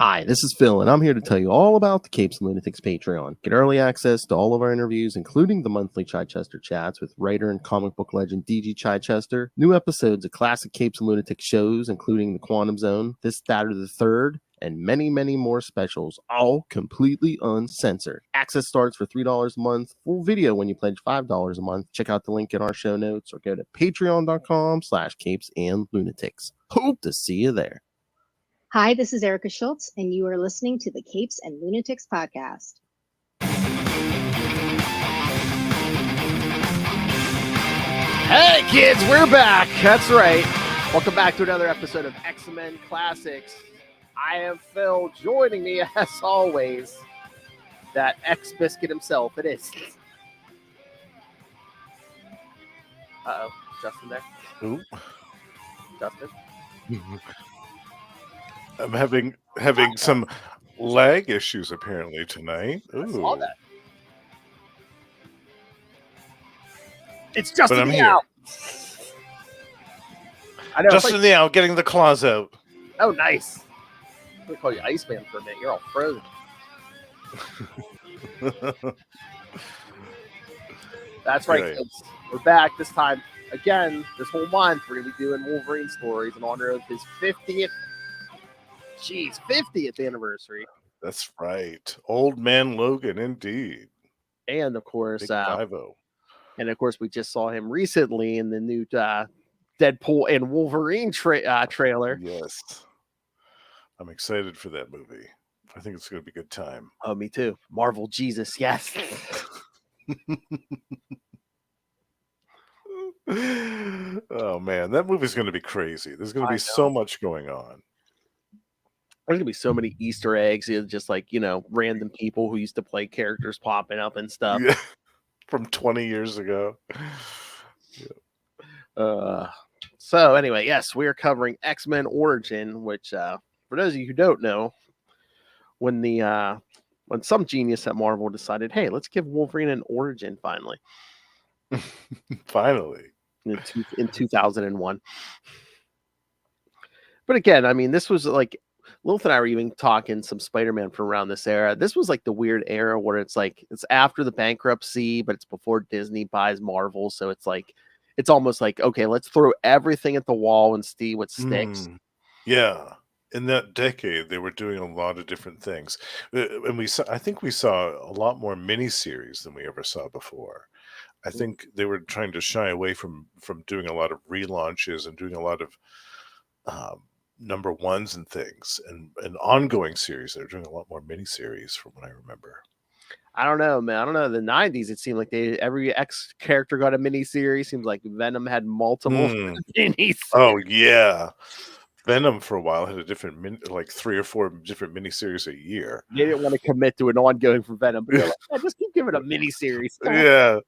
Hi, this is Phil, and I'm here to tell you all about the Capes and Lunatics Patreon. Get early access to all of our interviews, including the monthly Chichester chats with writer and comic book legend DG Chichester, new episodes of classic Capes and Lunatics shows, including The Quantum Zone, This, That, or the Third, and many, many more specials, all completely uncensored. Access starts for $3 a month, full video when you pledge $5 a month. Check out the link in our show notes or go to patreon.com/capesandlunatics. Hope to see you there. Hi, this is Erica Schultz, and you are listening to the Capes and Lunatics podcast. Hey kids, we're back. That's right. Welcome back to another episode of X-Men Classics. I am Phil. Joining me, as always, that X-Biscuit himself. It is. Uh-oh. Justin there? Ooh. Justin? I'm having some lag issues apparently tonight. Ooh. I saw that. It's Justin But I'm the here. Owl. I know. Justin the Owl getting the claws out. Oh, nice. I'm going to call you Iceman for a minute. You're all frozen. That's right, Right. kids. We're back this time. Again, this whole month, we're going to be doing Wolverine stories in honor of his 50th anniversary. That's right. Old Man Logan, indeed. And of course, Big 5-0. we just saw him recently in the new Deadpool and Wolverine trailer. Yes. I'm excited for that movie. I think it's going to be a good time. Oh, me too. Marvel Jesus, yes. Oh man, that movie's going to be crazy. There's going to be so much going on. There's gonna be so many Easter eggs, just like random people who used to play characters popping up and stuff. Yeah. From 20 years ago. So anyway, yes, we are covering X-Men Origin, which for those of you who don't know, when some genius at Marvel decided, hey, let's give Wolverine an origin finally. Finally. In 2001. But again, I mean, this was like Lilith and I were even talking some Spider-Man from around this era. This was like the weird era where it's like it's after the bankruptcy, but it's before Disney buys Marvel. So it's like it's almost like, okay, let's throw everything at the wall and see what sticks. Yeah. In that decade, they were doing a lot of different things. And I think we saw a lot more miniseries than we ever saw before. I think they were trying to shy away from doing a lot of relaunches and doing a lot of number ones and things and ongoing series. They're doing a lot more miniseries from what I remember. I don't know, man. I don't know. In the 90s, it seemed like every X character got a miniseries. Seems like Venom had multiple minis. Oh, yeah. Venom for a while had a different, like 3 or 4 different miniseries a year. They didn't want to commit to an ongoing for Venom, but they're like, yeah, just keep giving a miniseries. Yeah.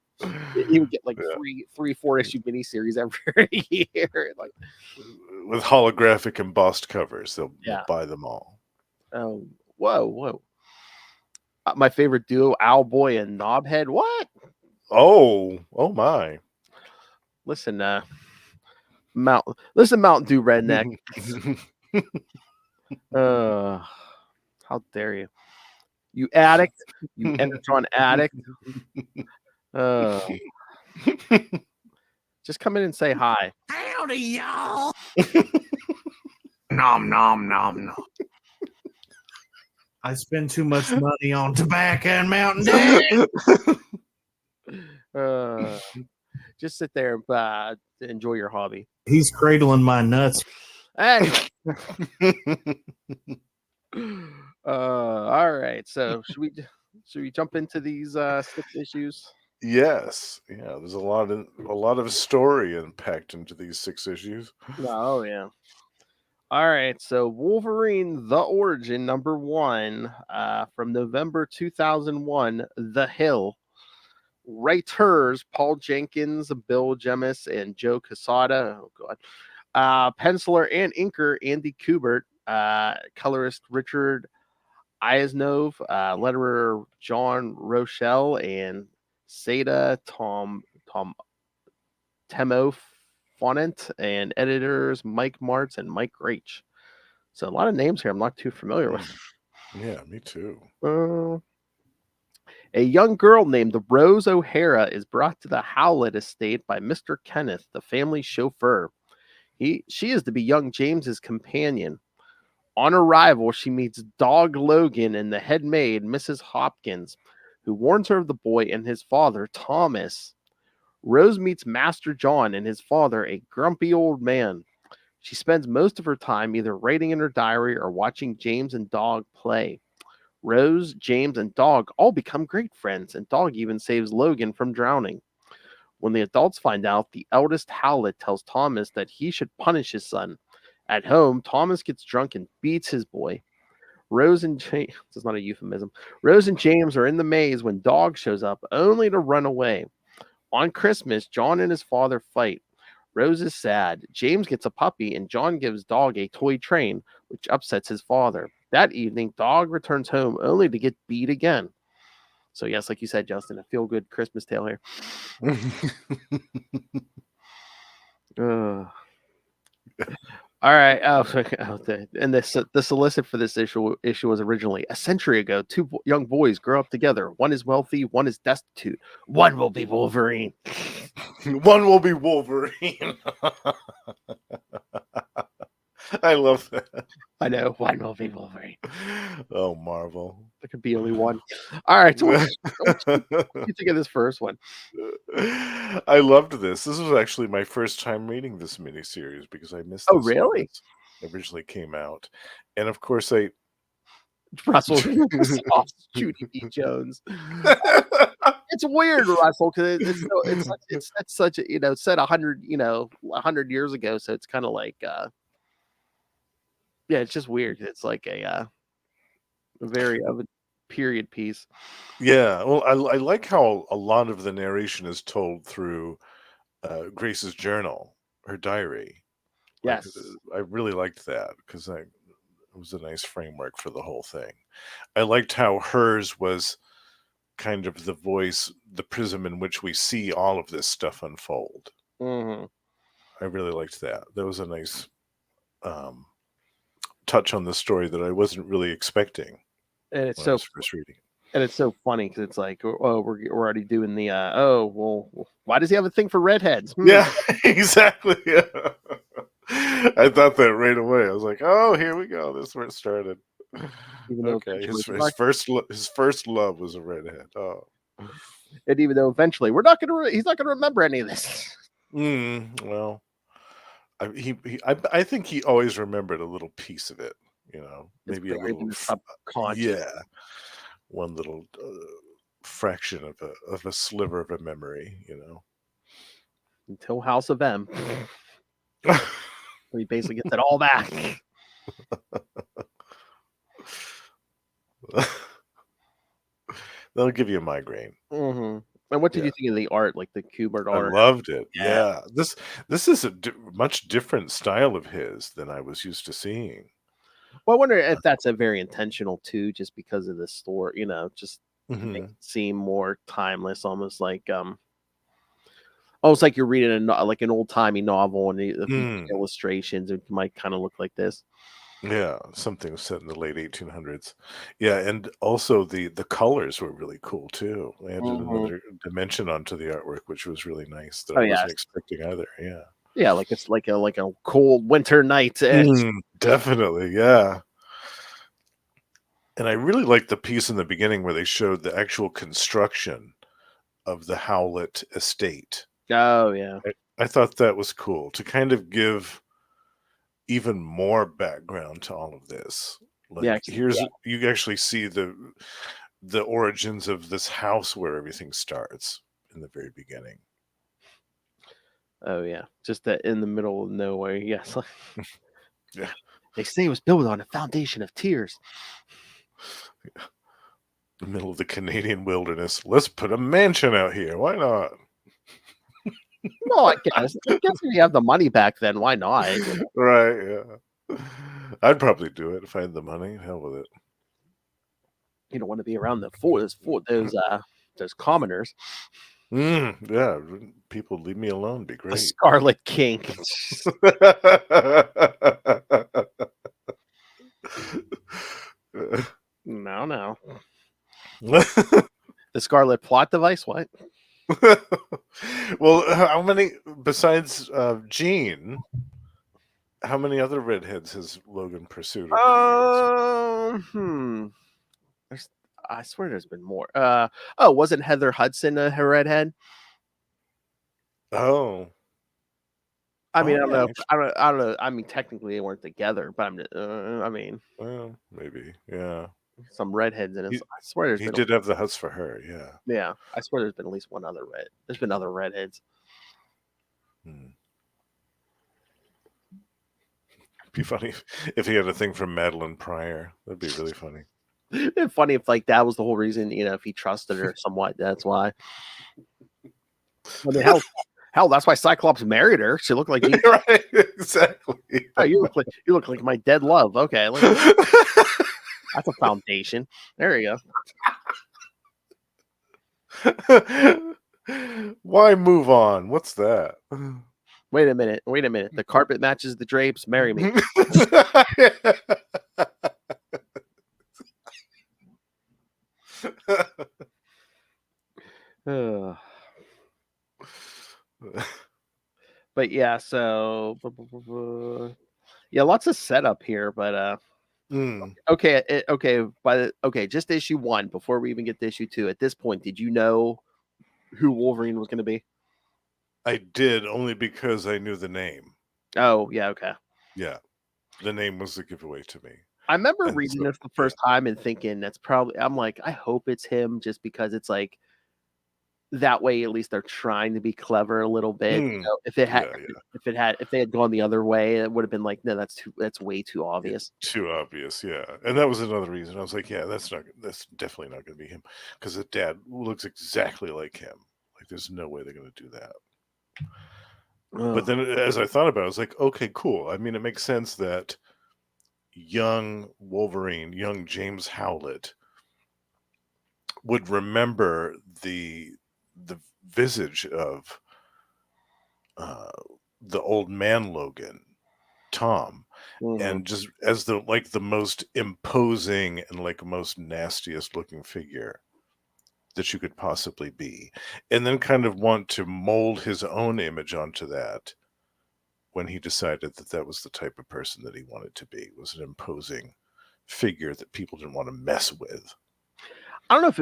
He would get like 3-4 issue miniseries every year. Like, with holographic embossed covers, they'll buy them all. Oh, whoa. My favorite duo, Owlboy and Knobhead. What? Oh my. Listen, Mountain Dew redneck. How dare you? You addict. You Enertron addict. Just come in and say hi. Howdy, y'all. Nom, nom, nom, nom. I spend too much money on tobacco and Mountain Dew. Just sit there and enjoy your hobby. He's cradling my nuts. Anyway. All right. So should we jump into these 6 issues? Yes. Yeah. There's a lot of story packed into these 6 issues. Oh yeah. All right, so Wolverine: The Origin, number 1, from November 2001, The Hill. Writers: Paul Jenkins, Bill Jemas, and Joe Quesada. Oh God. Penciler and inker Andy Kubert. Colorist Richard Eisnove. Letterer John Rochelle and Seda Temo Fonant, and editors Mike Martz and Mike Raich. So a lot of names here I'm not too familiar with. Yeah, me too. A young girl named Rose O'Hara is brought to the Howlett estate by Mr. Kenneth, the family chauffeur. She is to be young James's companion. On arrival, she meets Dog Logan and the head maid, Mrs. Hopkins, who warns her of the boy and his father, Thomas. Rose meets Master John and his father, a grumpy old man. She spends most of her time either writing in her diary or watching James and Dog play. Rose, James, and Dog all become great friends, and Dog even saves Logan from drowning. When the adults find out, the eldest Howlett tells Thomas that he should punish his son. At home, Thomas gets drunk and beats his boy. Rose and James, this is not a euphemism. Rose and James are in the maze when Dog shows up, only to run away. On Christmas, John and his father fight. Rose is sad. James gets a puppy, and John gives Dog a toy train, which upsets his father. That evening, Dog returns home only to get beat again. So, yes, like you said, Justin, a feel-good Christmas tale here. All right. And the solicit for this issue was originally a century ago. Two young boys grow up together. One is wealthy, one is destitute. One will be Wolverine. One will be Wolverine. I love that. I know. One will be Wolverine. Oh, Marvel. There could be only one. All right. So what you think of this first one? I loved this. This was actually my first time reading this miniseries because I missed this. Oh, really? It originally came out. And of course, Russell Judy B. Jones. It's weird, Russell, because it's such a set 100 years ago, so it's kind of like yeah, it's just weird. It's like a very of a period piece. Yeah, well, I like how a lot of the narration is told through Grace's journal, her diary. Yes, I really liked that because it was a nice framework for the whole thing. I liked how hers was kind of the voice, the prism in which we see all of this stuff unfold. Mm-hmm. I really liked that. That was a nice touch on the story that I wasn't really expecting. And it's when I so was first reading. And it's so funny because it's like, oh, we're already doing the why does he have a thing for redheads? Yeah, exactly. Yeah. I thought that right away. I was like, oh, here we go. This is where it started. Okay, his first love was a redhead. Oh, and even though eventually he's not gonna remember any of this. Well, I think he always remembered a little piece of it. Maybe a little subconscious. Yeah, one little fraction of a sliver of a memory. Until House of M, he basically gets it all back. They'll give you a migraine. Mm-hmm. And what did you think of the art, like the Kubert art? I loved it. Yeah. This is a much different style of his than I was used to seeing. Well, I wonder if that's a very intentional too, just because of the story, just make it seem more timeless, almost like you're reading like an old timey novel, and the illustrations it might kind of look like this. Yeah, something set in the late 1800s. Yeah, and also the colors were really cool too. They added another dimension onto the artwork, which was really nice that I wasn't expecting either. Yeah. Yeah, like it's like a cold winter night. Definitely, yeah. And I really liked the piece in the beginning where they showed the actual construction of the Howlett estate. Oh, yeah. I thought that was cool to kind of give even more background to all of this. Like you actually see the origins of this house where everything starts in the very beginning. Oh yeah, just that in the middle of nowhere. Yes. Yeah. They say it was built on a foundation of tears. Yeah. The middle of the Canadian wilderness. Let's put a mansion out here. Why not? Well, I guess if you have the money back then, why not? Right, yeah. I'd probably do it if I had the money. Hell with it. You don't want to be around those commoners. Yeah, people leave me alone. Be great. The Scarlet King. No. The Scarlet plot device? What? Well, how many besides Jean? How many other redheads has Logan pursued over the years? I swear there's been more. Wasn't Heather Hudson a redhead? Oh, I mean, Oh, I don't yeah, know. actually. I don't know. I mean, technically they weren't together, but I mean, Well, maybe. Yeah, some redheads in it. he I swear there's he been. did have the huts for her. Yeah. Yeah, I swear there's been at least one other red. There's been other redheads. Be funny if he had a thing from Madeline Pryor. That'd be really funny. It'd be funny if like that was the whole reason, if he trusted her somewhat. That's why. I mean, hell, that's why Cyclops married her. She looked like you. Right, exactly. Oh, you look like my dead love. Okay, that's a foundation. There you go. Why move on? What's that? Wait a minute. The carpet matches the drapes. Marry me. But yeah, so yeah, lots of setup here, but okay, just issue 1 before we even get to issue 2. At this point, did you know who Wolverine was going to be? I did, only because I knew the name. Oh, yeah, okay. Yeah. The name was the giveaway to me. I remember reading this the first time and thinking I'm like, I hope it's him, just because it's like that way at least they're trying to be clever a little bit. If they had gone the other way, it would have been like, no, that's way too obvious. Too obvious, yeah. And that was another reason. I was like, yeah, that's definitely not going to be him, because the dad looks exactly like him. Like, there's no way they're going to do that. But then as I thought about it, I was like, okay, cool. I mean, it makes sense that young Wolverine, young James Howlett, would remember the visage of the old man Logan, Tom, and just as the most imposing and most nastiest looking figure that you could possibly be, and then kind of want to mold his own image onto that when he decided that was the type of person that he wanted to be, was an imposing figure that people didn't want to mess with. I don't know if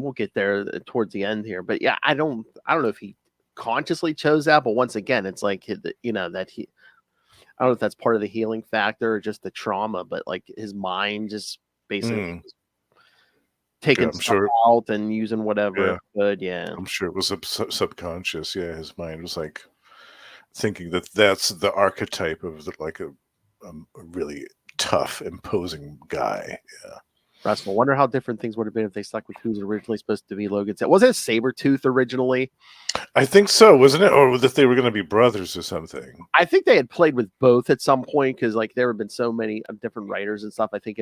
we'll get there towards the end here, but yeah, I don't know if he consciously chose that, but once again, it's like, that I don't know if that's part of the healing factor or just the trauma, but like his mind just basically taking stuff out and using whatever it could. Yeah, I'm sure it was subconscious. Yeah, his mind was like thinking that's the archetype of a really tough, imposing guy. Yeah. Russell, wonder how different things would have been if they stuck with who's originally supposed to be Logan. Was it Sabretooth originally? I think so, wasn't it? Or that they were going to be brothers or something. I think they had played with both at some point, because like there have been so many different writers and stuff. I think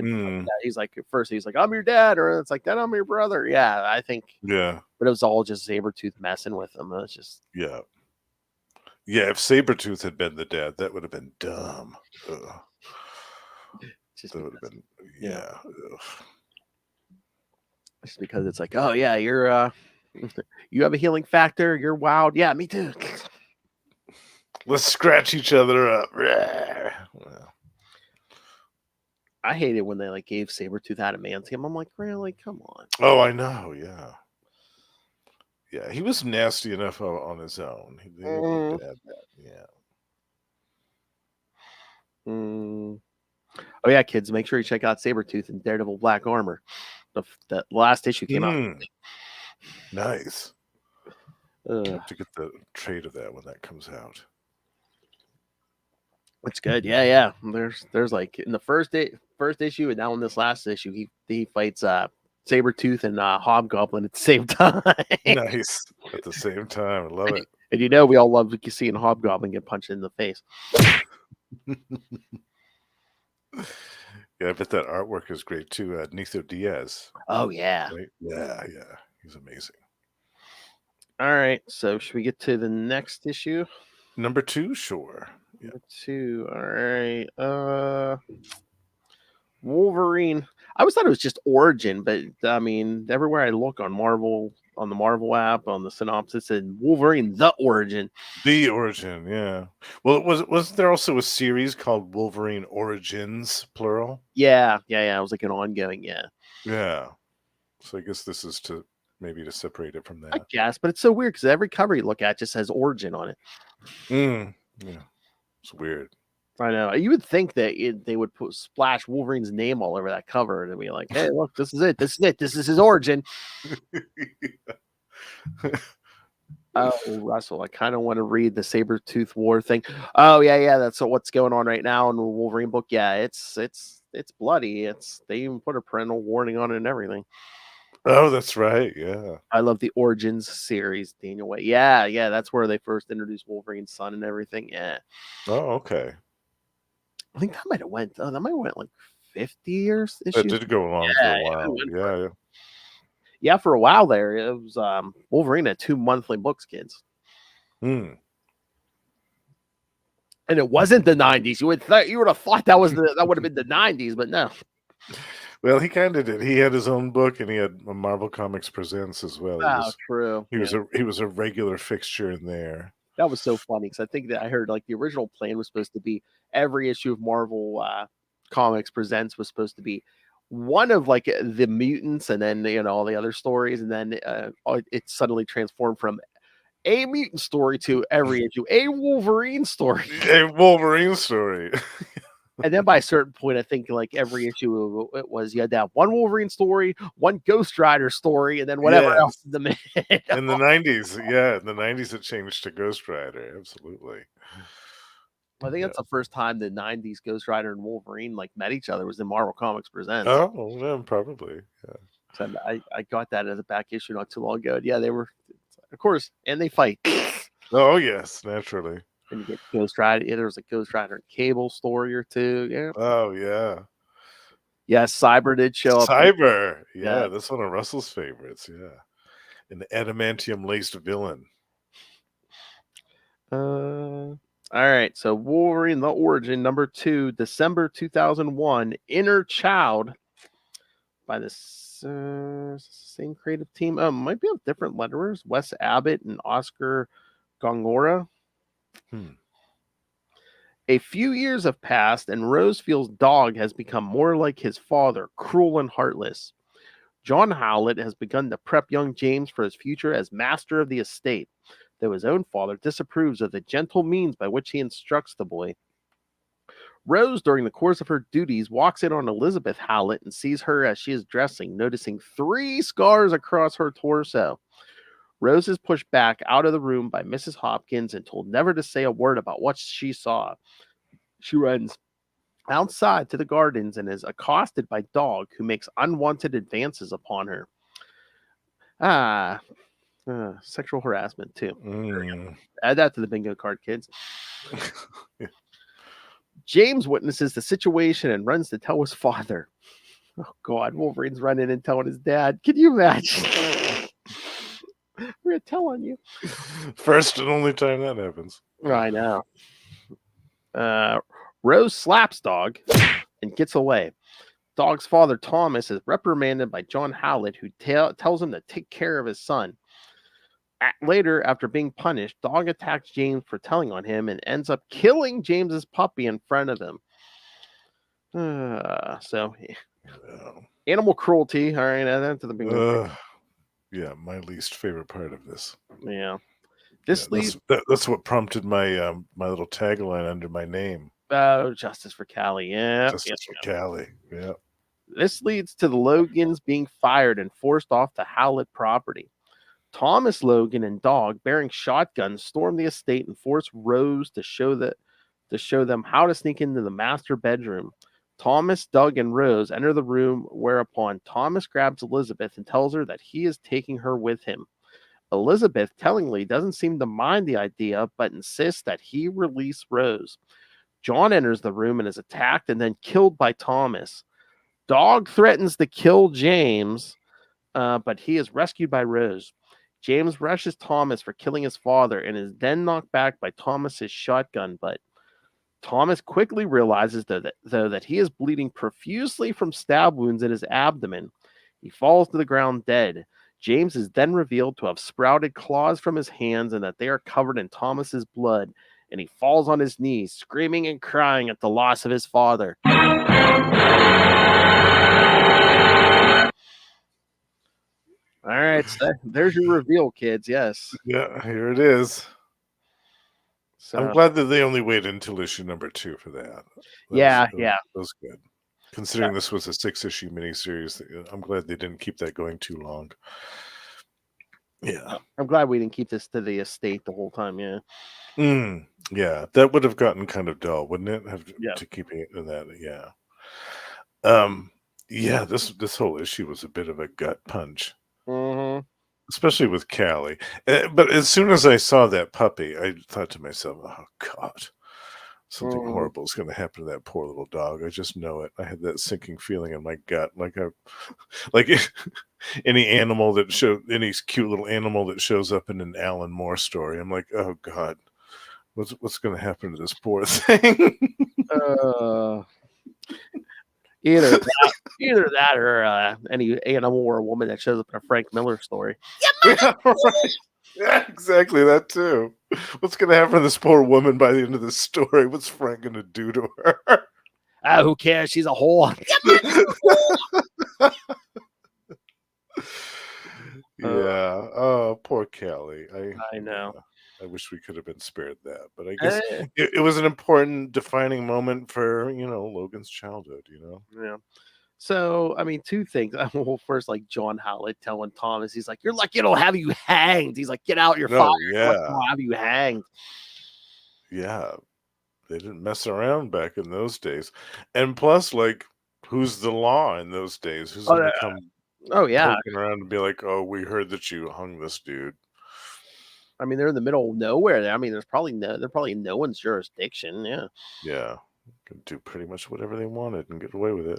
he's like, at first he's like, I'm your dad, or it's like, then I'm your brother. Yeah, I think. Yeah. But it was all just Sabretooth messing with them. It was just. Yeah. Yeah, if Sabretooth had been the dad, that would have been dumb. That would have been, yeah. Just because it's like, oh yeah, you're you have a healing factor, you're wild. Yeah, me too. Let's scratch each other up. I hate it when they like gave Sabretooth adamantium. I'm like, really? Come on. Oh, I know, yeah. Yeah, he was nasty enough on his own. He didn't need to add that. Yeah. Oh yeah, kids, make sure you check out Sabretooth and Daredevil Black Armor. The last issue came out. Nice. I have to get the trade of that when that comes out. It's good. Yeah. There's like in the first issue, and now in this last issue, he fights Sabretooth and Hobgoblin at the same time. Nice. At the same time. I love it. And we all love seeing Hobgoblin get punched in the face. Yeah, I bet that artwork is great too. Nitho Diaz. Oh yeah. Right? Yeah. He's amazing. All right. So should we get to the next issue? Number 2, sure. Yeah. Number 2. All right. Wolverine. I always thought it was just origin, but I mean, everywhere I look on Marvel, on the Marvel app, on the synopsis, and Wolverine the origin. The origin, yeah. Well, wasn't there also a series called Wolverine Origins, plural? Yeah. It was like an ongoing. Yeah, Yeah. So I guess this is to maybe to separate it from I that. guess, but it's so weird because every cover you look at just has origin on it. Yeah, it's weird. I know. You would think that they would splash Wolverine's name all over that cover and be like, "Hey, look, this is it. This is it. This is his origin." Oh, Russell, I kind of want to read the Saber-Tooth War thing. Oh, yeah. That's what's going on right now in the Wolverine book. Yeah, it's bloody. They even put a parental warning on it and everything. Oh, that's right. Yeah. I love the Origins series, Daniel Way. Yeah, that's where they first introduced Wolverine's son and everything. Yeah. Oh, okay. I think that might have went like 50 years It issues. did go along for a while. Yeah. Yeah, for a while there, it was Wolverine had 2 monthly books, kids. Hmm. And it wasn't the 90s. You would have thought that would have been the 90s, but no. Well, he kind of did. He had his own book, and he had a Marvel Comics Presents as well. True. He was a regular fixture in there. That was so funny because I think that I heard like the original plan was supposed to be every issue of Marvel Comics Presents was supposed to be one of like the mutants, and then all the other stories, and then it suddenly transformed from a mutant story to every issue a Wolverine story. A Wolverine story. And then by a certain point, I think like every issue it was you had to have one Wolverine story, one Ghost Rider story, and then whatever else in the middle. In the 90s, yeah, in the 90s it changed to Ghost Rider, absolutely. I think that's the first time the 90s Ghost Rider and Wolverine like met each other was in Marvel Comics Presents. Oh, yeah, probably. Yeah. So I got that as a back issue not too long ago. Yeah, they were, of course, and they fight. Oh, yes, naturally. And you get Ghost Rider. Yeah, there was a Ghost Rider and Cable story or two. Yeah. Oh, yeah. Yeah, Cyber did show up. Cyber. Yeah, that's one of Russell's favorites. Yeah. An adamantium laced villain. All right. So Wolverine the Origin number 2, December 2001, Inner Child by the same creative team. Might be of different letterers, Wes Abbott and Oscar Gongora. A few years have passed, and Rosefield's dog has become more like his father, cruel and heartless. John Howlett has begun to prep young James for his future as master of the estate, though his own father disapproves of the gentle means by which he instructs the boy. Rose, during the course of her duties, walks in on Elizabeth Howlett and sees her as she is dressing, noticing 3 scars across her torso. Rose is pushed back out of the room by Mrs. Hopkins and told never to say a word about what she saw. She runs outside to the gardens and is accosted by Dog, who makes unwanted advances upon her. Sexual harassment, too. Add that to the bingo card, kids. James witnesses the situation and runs to tell his father. Oh, God, Wolverine's running and telling his dad. Can you imagine? We're going to tell on you. First and only time that happens. I know. Rose slaps Dog and gets away. Dog's father, Thomas, is reprimanded by John Howlett, who tells him to take care of his son. Later, after being punished, Dog attacks James for telling on him and ends up killing James's puppy in front of him. Animal cruelty. All right, add that to the bingo. Yeah, my least favorite part of this. Yeah. That's what prompted my my little tagline under my name. Oh, Justice for Callie. Yeah. Justice for Callie. Yeah. This leads to the Logans being fired and forced off the Howlett property. Thomas Logan and Dog, bearing shotguns, storm the estate and force Rose to show them how to sneak into the master bedroom. Thomas, Doug, and Rose enter the room, whereupon Thomas grabs Elizabeth and tells her that he is taking her with him. Elizabeth, tellingly, doesn't seem to mind the idea, but insists that he release Rose. John enters the room and is attacked and then killed by Thomas. Dog threatens to kill James, but he is rescued by Rose. James rushes Thomas for killing his father and is then knocked back by Thomas's shotgun butt. Thomas quickly realizes though that he is bleeding profusely from stab wounds in his abdomen. He falls to the ground dead. James is then revealed to have sprouted claws from his hands and that they are covered in Thomas's blood, and he falls on his knees, screaming and crying at the loss of his father. All right, so there's your reveal, kids. Yes. Yeah, here it is. So, I'm glad that they only waited until issue number 2 for that. yeah. That was good. Considering this was a 6-issue miniseries, I'm glad they didn't keep that going too long. Yeah. I'm glad we didn't keep this to the estate the whole time. Yeah. Yeah, that would have gotten kind of dull, wouldn't it? To keep it in that, yeah. Yeah, this whole issue was a bit of a gut punch, especially with Callie. But as soon as I saw that puppy, I thought to myself, "Oh God, something horrible is going to happen to that poor little dog." I just know it. I had that sinking feeling in my gut, like any cute little animal that shows up in an Alan Moore story. I'm like, "Oh God, what's going to happen to this poor thing?" Either that or any animal or woman that shows up in a Frank Miller story. Yeah, right. Yeah, exactly, that too. What's going to happen to this poor woman by the end of the story? What's Frank going to do to her? Who cares? She's a whore. Yeah. Oh, poor Callie. I know. I wish we could have been spared that, but I guess it was an important defining moment for Logan's childhood. Yeah. So, I mean, two things. Well, first, like John Howlett telling Thomas, he's like, "You're lucky it'll have you hanged." He's like, "Get out, you're fired. Yeah. I'll have you hanged." Yeah, they didn't mess around back in those days, and plus, like, who's the law in those days? Who's going to come? Yeah, poking around and be like, "Oh, we heard that you hung this dude." I mean, they're in the middle of nowhere. I mean, they're probably in no one's jurisdiction. Yeah. Yeah, could do pretty much whatever they wanted and get away with it.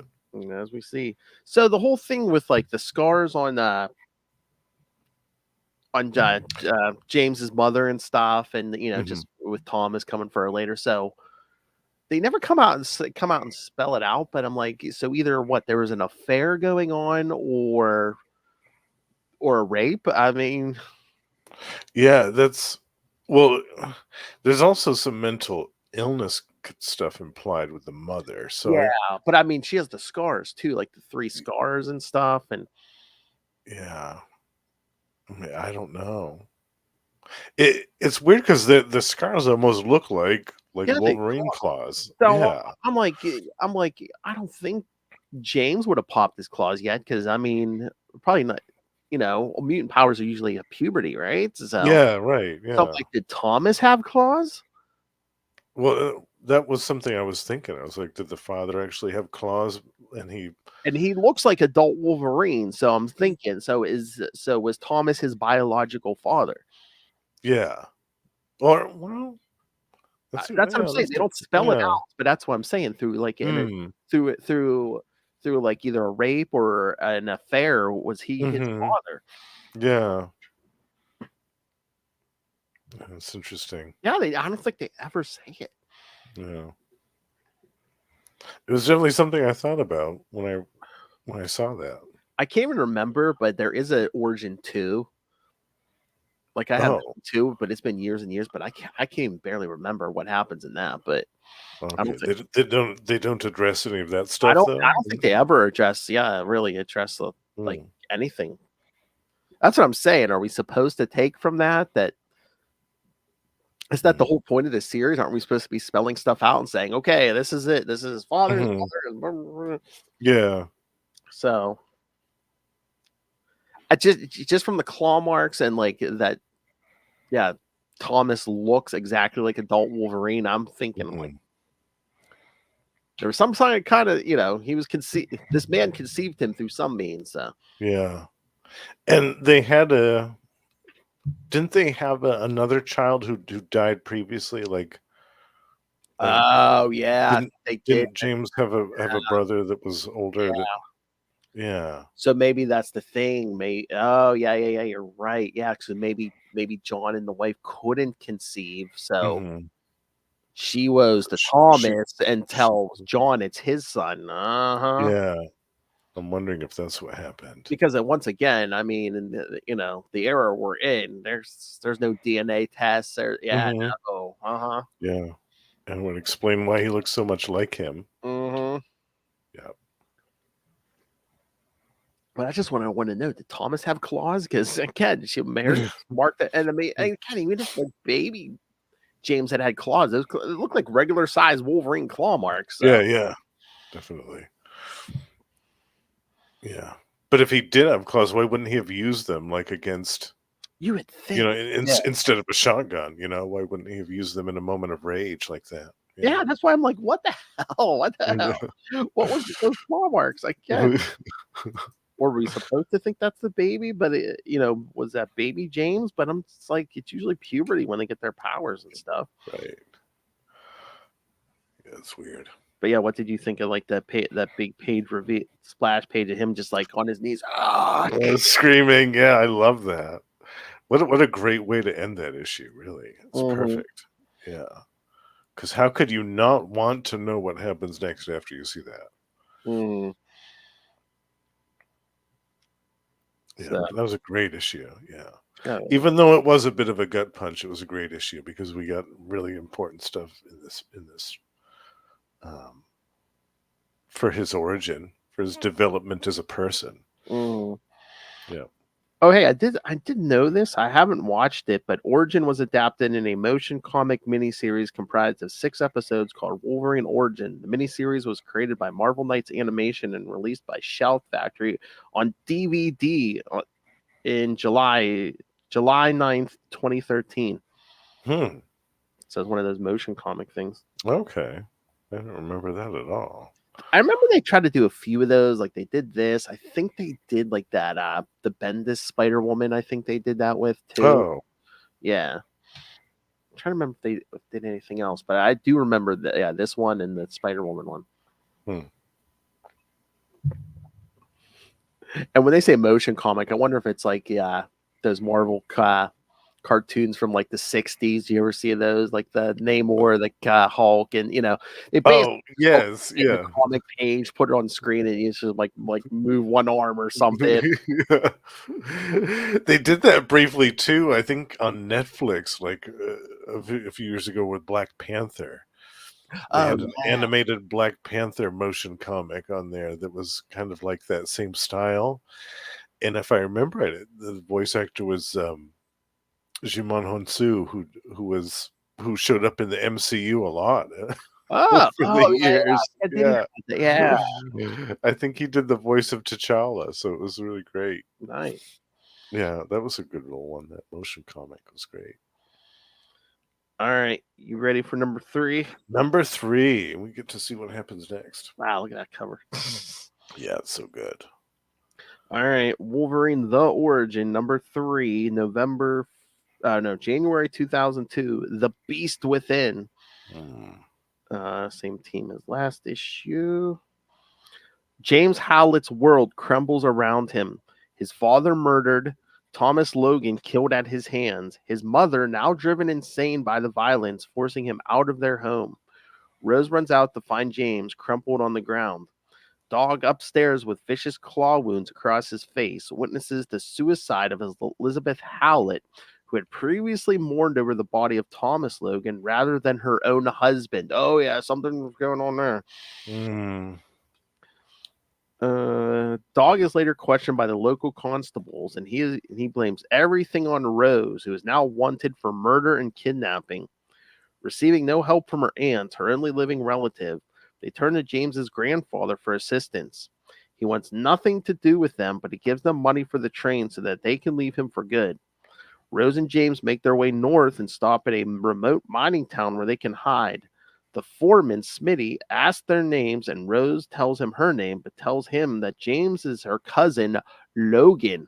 As we see. So the whole thing with like the scars on James's mother and stuff, and just with Thomas coming for her later. So they never come out and spell it out. But I'm like, so either what, there was an affair going on, or a rape. I mean, yeah, there's also some mental illness stuff implied with the mother. So yeah, but I mean, she has the scars too, like the 3 scars and stuff, and yeah, I mean, I don't know. It's weird because the scars almost look like Wolverine claws. So Yeah, I'm like, I don't think James would have popped his claws yet, because I mean, probably not. Mutant powers are usually at puberty, right? So yeah, right, yeah. So I'm like, did Thomas have claws? Well, that was something I was thinking. I was like, did the father actually have claws? And he looks like adult Wolverine, so I'm thinking, was Thomas his biological father? yeah. Or well, That's what I'm saying. They don't spell it out, but that's what I'm saying. Through like through like either a rape or an affair, was he his father? Yeah. That's interesting. Yeah, I don't think they ever say it. Yeah. It was definitely something I thought about when I saw that. I can't even remember, but there is an Origin 2. Like, I have 2, but it's been years and years, but I can't even barely remember what happens in that. But I don't think they don't address any of that stuff. I don't think they ever address like anything. That's what I'm saying. Are we supposed to take from that is that the whole point of this series? Aren't we supposed to be spelling stuff out and saying, okay, this is it, this is his father, his mother? Yeah. So I just from the claw marks and like that, yeah, Thomas looks exactly like adult Wolverine. I'm thinking like there was some kind of he was this man conceived him through some means. So yeah, and they had didn't they have another child who died previously? Oh yeah, they did. Didn't James have a brother that was older? Yeah. So maybe that's the thing. Yeah. You're right. Yeah, because maybe John and the wife couldn't conceive, so she woes to Thomas and tells John it's his son. Yeah. I'm wondering if that's what happened. Because once again, I mean, in the era we're in, there's no DNA tests. Mhm. No. Yeah. And would explain why he looks so much like him. Mm-hmm. Yeah. But I just want to know, did Thomas have claws? Because again, she marked the enemy. And again, even if like baby James had claws, it looked like regular size Wolverine claw marks. So. Yeah. Definitely. Yeah. But if he did have claws, why wouldn't he have used them like against, You would think, instead of a shotgun? Why wouldn't he have used them in a moment of rage like that? Yeah, that's why I'm like, what the hell? What the hell? What was those claw marks? I can't. Or were we supposed to think that's the baby? But was that baby James? But I'm just like, it's usually puberty when they get their powers and stuff. Right. Yeah, it's weird. But yeah, what did you think of like that big page splash page of him just like on his knees, screaming? Yeah, I love that. What a great way to end that issue. Really, it's perfect. Yeah, because how could you not want to know what happens next after you see that? Yeah, that was a great issue. Yeah. Even though it was a bit of a gut punch, it was a great issue because we got really important stuff in this for his origin, for his development as a person. Yeah. Oh, hey, I did know this. I haven't watched it, but Origin was adapted in a motion comic miniseries comprised of 6 episodes called Wolverine Origin. The miniseries was created by Marvel Knights Animation and released by Shout Factory on DVD in July 9th, 2013. So it's one of those motion comic things. Okay. I don't remember that at all. I remember they tried to do a few of those. Like they did this. I think they did like that. The Bendis Spider Woman. I think they did that with too. Oh, yeah. I'm trying to remember if they did anything else, but I do remember that. Yeah, this one and the Spider Woman one. And when they say motion comic, I wonder if it's like those Marvel cartoons from like the 60s. You ever see those, like the Namor, the Hulk, and they basically the comic page, put it on screen, and you just like move one arm or something. They did that briefly too, I think on Netflix, like a few years ago with Black Panther. They had an animated Black Panther motion comic on there that was kind of like that same style. And if I remember it, the voice actor was Jimon Honsu, who showed up in the MCU a lot over the years. Yeah. I think he did the voice of T'Challa, so it was really great. Nice. Yeah, that was a good role on that motion comic. It was great. All right, you ready for number 3? Number 3, we get to see what happens next. Wow, look at that cover. Yeah, it's so good. All right, Wolverine: The Origin, number 3, January 2002. The Beast Within. Same team as last issue. James Howlett's world crumbles around him. His father murdered, Thomas Logan killed at his hands, his mother now driven insane by the violence, forcing him out of their home. Rose runs out to find James crumpled on the ground. Dog upstairs with vicious claw wounds across his face witnesses the suicide of Elizabeth Howlett, who had previously mourned over the body of Thomas Logan rather than her own husband. Oh yeah, something was going on there. Dog is later questioned by the local constables, and he blames everything on Rose, who is now wanted for murder and kidnapping. Receiving no help from her aunt, her only living relative, they turn to James's grandfather for assistance. He wants nothing to do with them, but he gives them money for the train so that they can leave him for good. Rose and James make their way north and stop at a remote mining town where they can hide. The foreman, Smitty, asks their names, and Rose tells him her name, but tells him that James is her cousin, Logan.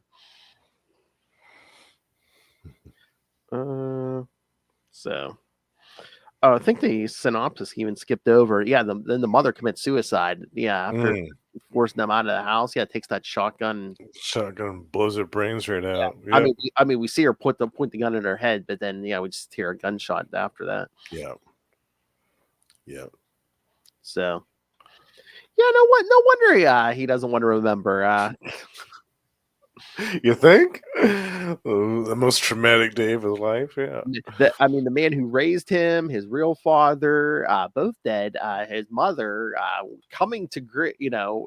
I think the synopsis even skipped over. Yeah, then the mother commits suicide. Yeah, after forcing them out of the house. Yeah, takes that shotgun. Shotgun blows her brains right out. Yeah. I mean, we see her point the gun in her head, but then we just hear a gunshot after that. Yeah. Yeah. So, yeah, no wonder he doesn't want to remember. You think? Oh, the most traumatic day of his life? Yeah. The man who raised him, his real father, both dead. His mother, coming to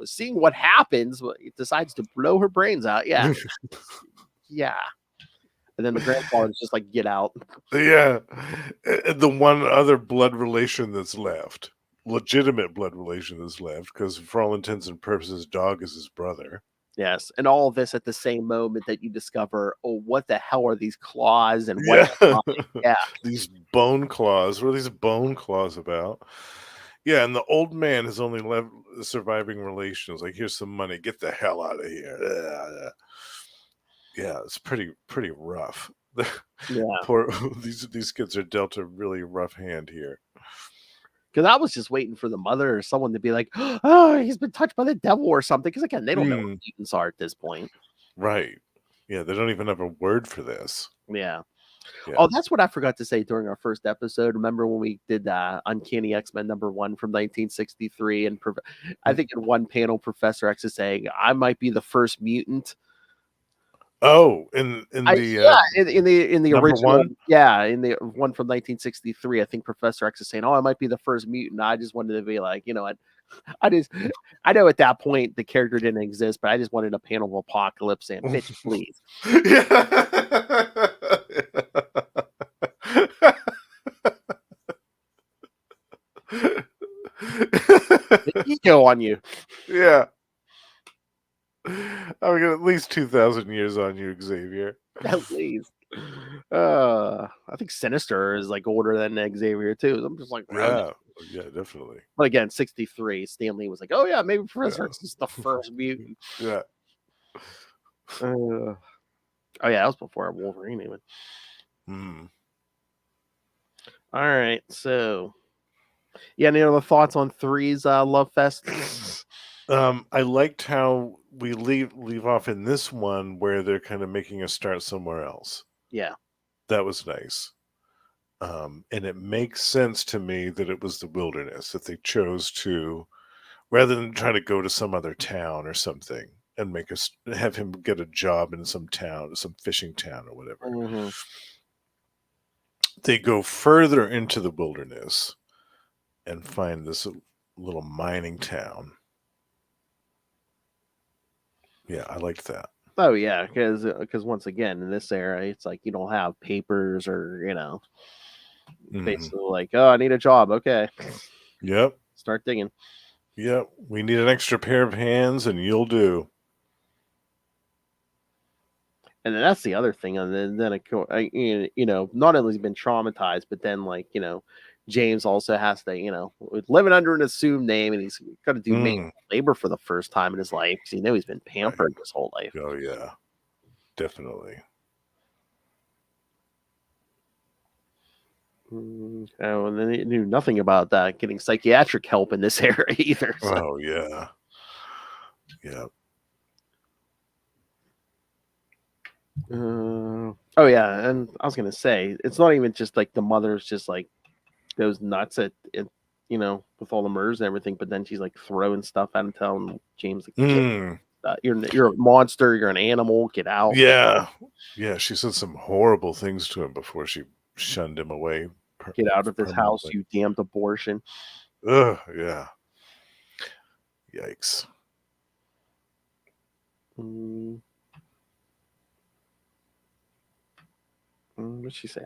seeing what happens, decides to blow her brains out. Yeah, yeah. And then the grandfather's just like, get out. Yeah. The one other blood relation that's left, legitimate blood relation that's left, because for all intents and purposes, Dog is his brother. Yes, and all of this at the same moment that you discover, oh, what the hell are these claws and what? Yeah. Yeah, These bone claws. What are these bone claws about? Yeah, and the old man is only left surviving relations. Like, here's some money. Get the hell out of here. Yeah, it's pretty rough. yeah. Poor these kids are dealt a really rough hand here. Because I was just waiting for the mother or someone to be like, oh, he's been touched by the devil or something. Because again, they don't know what mutants are at this point. Right. Yeah, they don't even have a word for this. Yeah. Yeah. Oh, that's what I forgot to say during our first episode. Remember when we did Uncanny X-Men #1 from 1963? And I think in one panel, Professor X is saying, I might be the first mutant. Oh, in the in the number original one? Yeah, in the one from 1963, I think Professor X is saying, oh, I might be the first mutant. I just wanted to be like, I know at that point the character didn't exist, but I just wanted a panel of Apocalypse saying, bitch, please. Ego on you. Yeah. I'm gonna at least 2,000 years on you, Xavier. At least. I think Sinister is like older than Xavier too. I'm just like, Yeah, definitely. But again, 63, Stanley was like, oh yeah, maybe Professor X is the first mutant. Yeah. Oh yeah, that was before Wolverine even. All right, so any other thoughts on 3's Love Fest? I liked how we leave off in this one where they're kind of making us start somewhere else. Yeah. That was nice. And it makes sense to me that it was the wilderness, that they chose to, rather than try to go to some other town or something and have him get a job in some town, some fishing town or whatever. Mm-hmm. They go further into the wilderness and find this little mining town. Yeah, I liked that. Oh yeah, because once again in this era, it's like you don't have papers or basically like, oh, I need a job. Okay. Yep. Start digging. Yep. We need an extra pair of hands, and you'll do. And then that's the other thing. And then not only has he been traumatized, but then James also has to, living under an assumed name, and he's got to do manual labor for the first time in his life because he's been pampered his whole life. Oh yeah, definitely. Oh, and then he knew nothing about getting psychiatric help in this era either. So. Oh yeah, yeah. Oh yeah, and I was gonna say it's not even just like the mother's just like goes nuts at with all the murders and everything, but then she's like throwing stuff at him, telling James like, you're a monster, you're an animal, get out. Yeah, she said some horrible things to him before she shunned him away. Get out of this house, you damned abortion. Ugh, yeah. Yikes. What'd she say?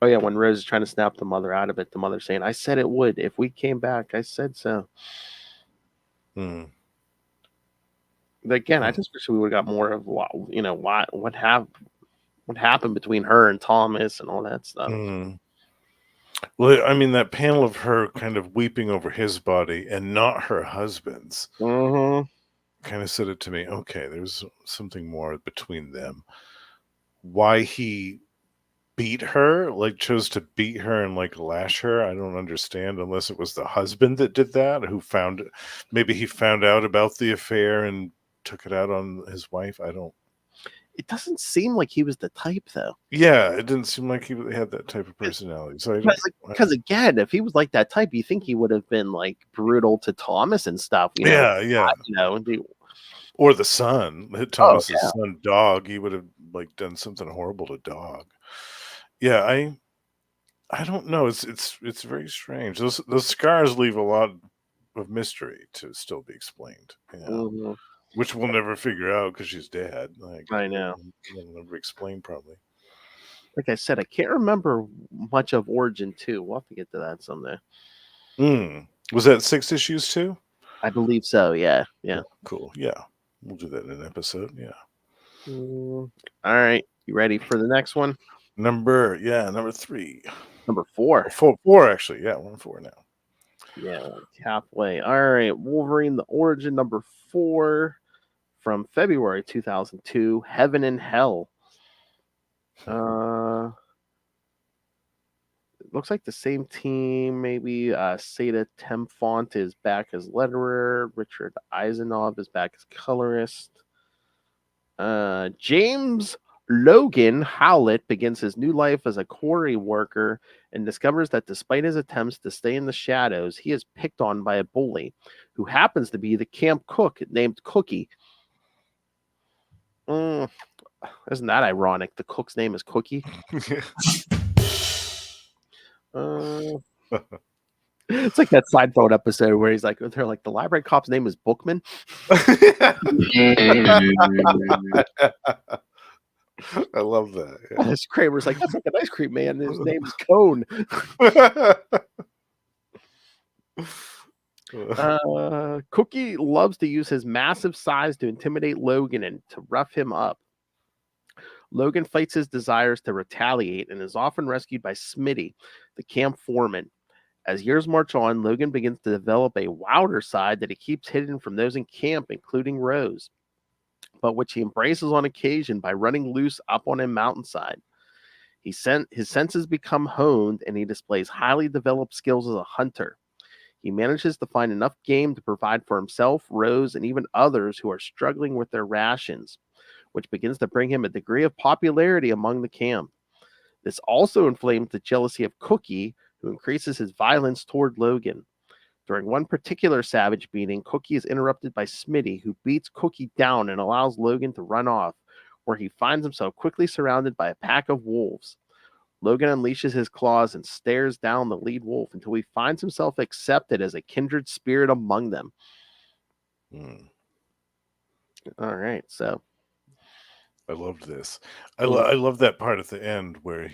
Oh yeah, when Rose is trying to snap the mother out of it, the mother saying, I said it would. If we came back, I said so. Again, I just wish we would have got more of what happened between her and Thomas and all that stuff. Well, I mean, that panel of her kind of weeping over his body and not her husband's kind of said it to me. Okay, there's something more between them. Why he beat her, chose to beat her and lash her, I don't understand, unless it was the husband that did that, maybe he found out about the affair and took it out on his wife. I don't. it doesn't seem like he was the type, though. Yeah, it didn't seem like he had that type of personality. So Because again, if he was like that type, you think he would have been like brutal to Thomas and stuff. yeah. Or the son, Thomas's son, Dog. He would have like done something horrible to Dog. Yeah, I don't know. It's very strange. Those scars leave a lot of mystery to still be explained. Mhm. Which we'll never figure out because she's dead. Like, I know. We'll never explain probably. Like I said, I can't remember much of Origin 2. We'll have to get to that someday. Was that 6 issues too? I believe so. Yeah. Cool. Yeah, we'll do that in an episode. Yeah. All right. You ready for the next one? Number 3. Number 4. Four actually. Yeah, we're on 4 now. Yeah, halfway. All right. Wolverine, the Origin, number 4 from February 2002. Heaven and Hell. It looks like the same team. Maybe Seda Temfont is back as letterer. Richard Eisenov is back as colorist. James Logan Howlett begins his new life as a quarry worker and discovers that despite his attempts to stay in the shadows, he is picked on by a bully who happens to be the camp cook named Cookie. Isn't that ironic? The cook's name is Cookie. It's like that Seinfeld episode where he's like, they're like, the library cop's name is Bookman. I love that. Yeah. This Kramer's like, that's like an ice cream man. His name is Cone. Cookie loves to use his massive size to intimidate Logan and to rough him up. Logan fights his desires to retaliate and is often rescued by Smitty, the camp foreman. As years march on, Logan begins to develop a wilder side that he keeps hidden from those in camp, including Rose, but which he embraces on occasion by running loose up on a mountainside. His senses become honed, and he displays highly developed skills as a hunter. He manages to find enough game to provide for himself, Rose, and even others who are struggling with their rations, which begins to bring him a degree of popularity among the camp. This also inflames the jealousy of Cookie, who increases his violence toward Logan. During one particular savage beating, Cookie is interrupted by Smitty, who beats Cookie down and allows Logan to run off, where he finds himself quickly surrounded by a pack of wolves. Logan unleashes his claws and stares down the lead wolf until he finds himself accepted as a kindred spirit among them. All right, so I loved this. I love that part at the end where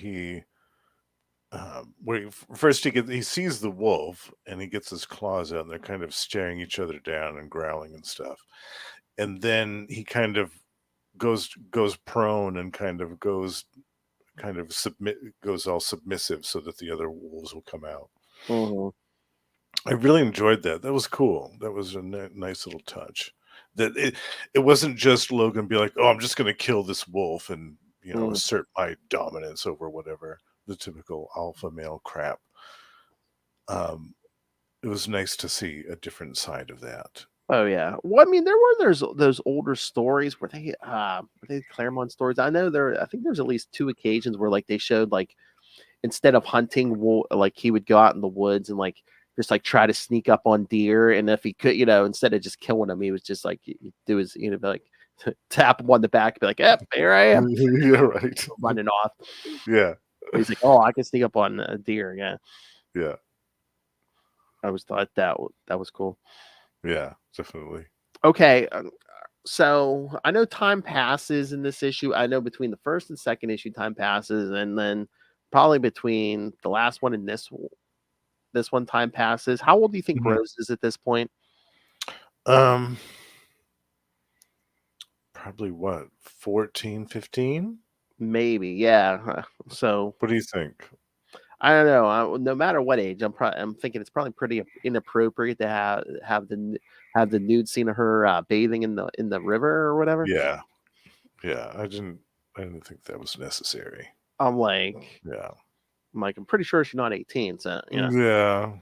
first he sees the wolf and he gets his claws out and they're kind of staring each other down and growling and stuff, and then he kind of goes prone and goes all submissive so that the other wolves will come out. I really enjoyed that. That was cool. That was a nice little touch. That it wasn't just Logan be like, oh, I'm just going to kill this wolf and assert my dominance over whatever, the typical alpha male crap. It was nice to see a different side of that. Oh yeah. Well, I mean, there's those older stories where they Claremont stories. I know I think there's at least 2 occasions where like they showed like instead of hunting, like he would go out in the woods and like just like try to sneak up on deer, and if he could, instead of just killing them, he was just like do his like tap him on the back, be like, "Yep, here I am." Yeah, right. Running off. Yeah. He's like, "Oh, I can sneak up on a deer." Yeah. Yeah. I always thought that was cool. Yeah, definitely. Okay, so I know time passes in this issue. I know between the first and second issue, time passes, and then probably between the last one and this one, time passes. How old do you think Rose is at this point? Probably what, 14, 15? Maybe, yeah. So, what do you think? I don't know. No matter what age, I'm thinking it's probably pretty inappropriate to have the nude scene of her bathing in the river or whatever. Yeah. I didn't think that was necessary. I'm like, I'm pretty sure she's not 18. So yeah,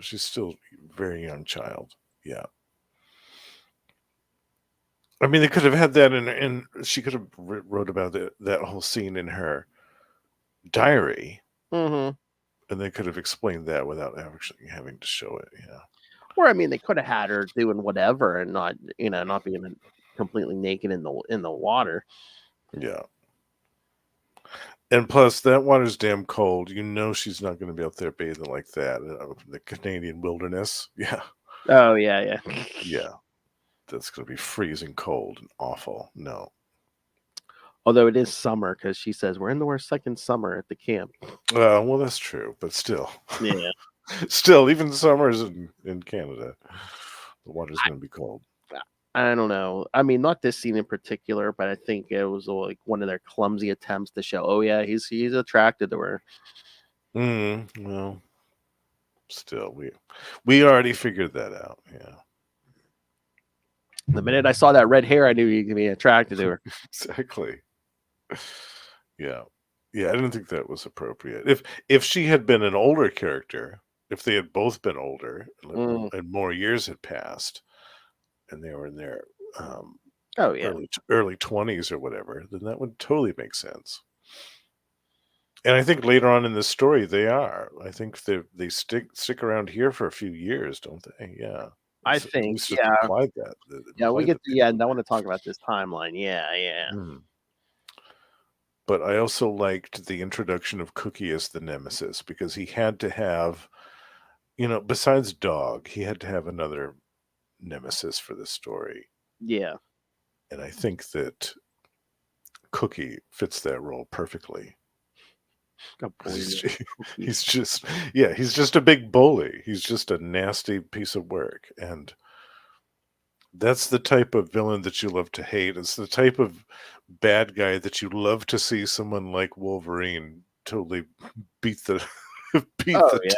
she's still a very young child. Yeah. I mean, they could have had that in she could have wrote about that whole scene in her diary, Mm-hmm. and they could have explained that without actually having to show it. Yeah. Or I mean, they could have had her doing whatever and not, not being completely naked in the water. Yeah. And plus, that water's damn cold. You know she's not going to be out there bathing like that in the Canadian wilderness. Yeah. Oh yeah. Yeah. That's going to be freezing cold and awful. No. Although it is summer, because she says we're into our second summer at the camp. Well, that's true, but still. Yeah. Still, even summers in Canada, the water's going to be cold. I don't know. I mean, not this scene in particular, but I think it was like one of their clumsy attempts to show, oh yeah, he's attracted to her. Well, still, we already figured that out. Yeah. The minute I saw that red hair, I knew he could be attracted to her. Exactly. Yeah. Yeah, I didn't think that was appropriate. If she had been an older character, if they had both been older and more years had passed, and they were in their Oh yeah, early 20s or whatever, then that would totally make sense. And I think later on in the story they are. I think they stick around here for a few years, don't they? Yeah. I At think least it's yeah. implied that. Yeah, we implied get that to they the end. I want to talk about this timeline. Yeah. But I also liked the introduction of Cookie as the nemesis, because he had to have, besides Dog, he had to have another nemesis for the story. Yeah. And I think that Cookie fits that role perfectly. He's just a big bully. He's just a nasty piece of work. And that's the type of villain that you love to hate. It's the type of bad guy that you love to see someone like Wolverine totally beat the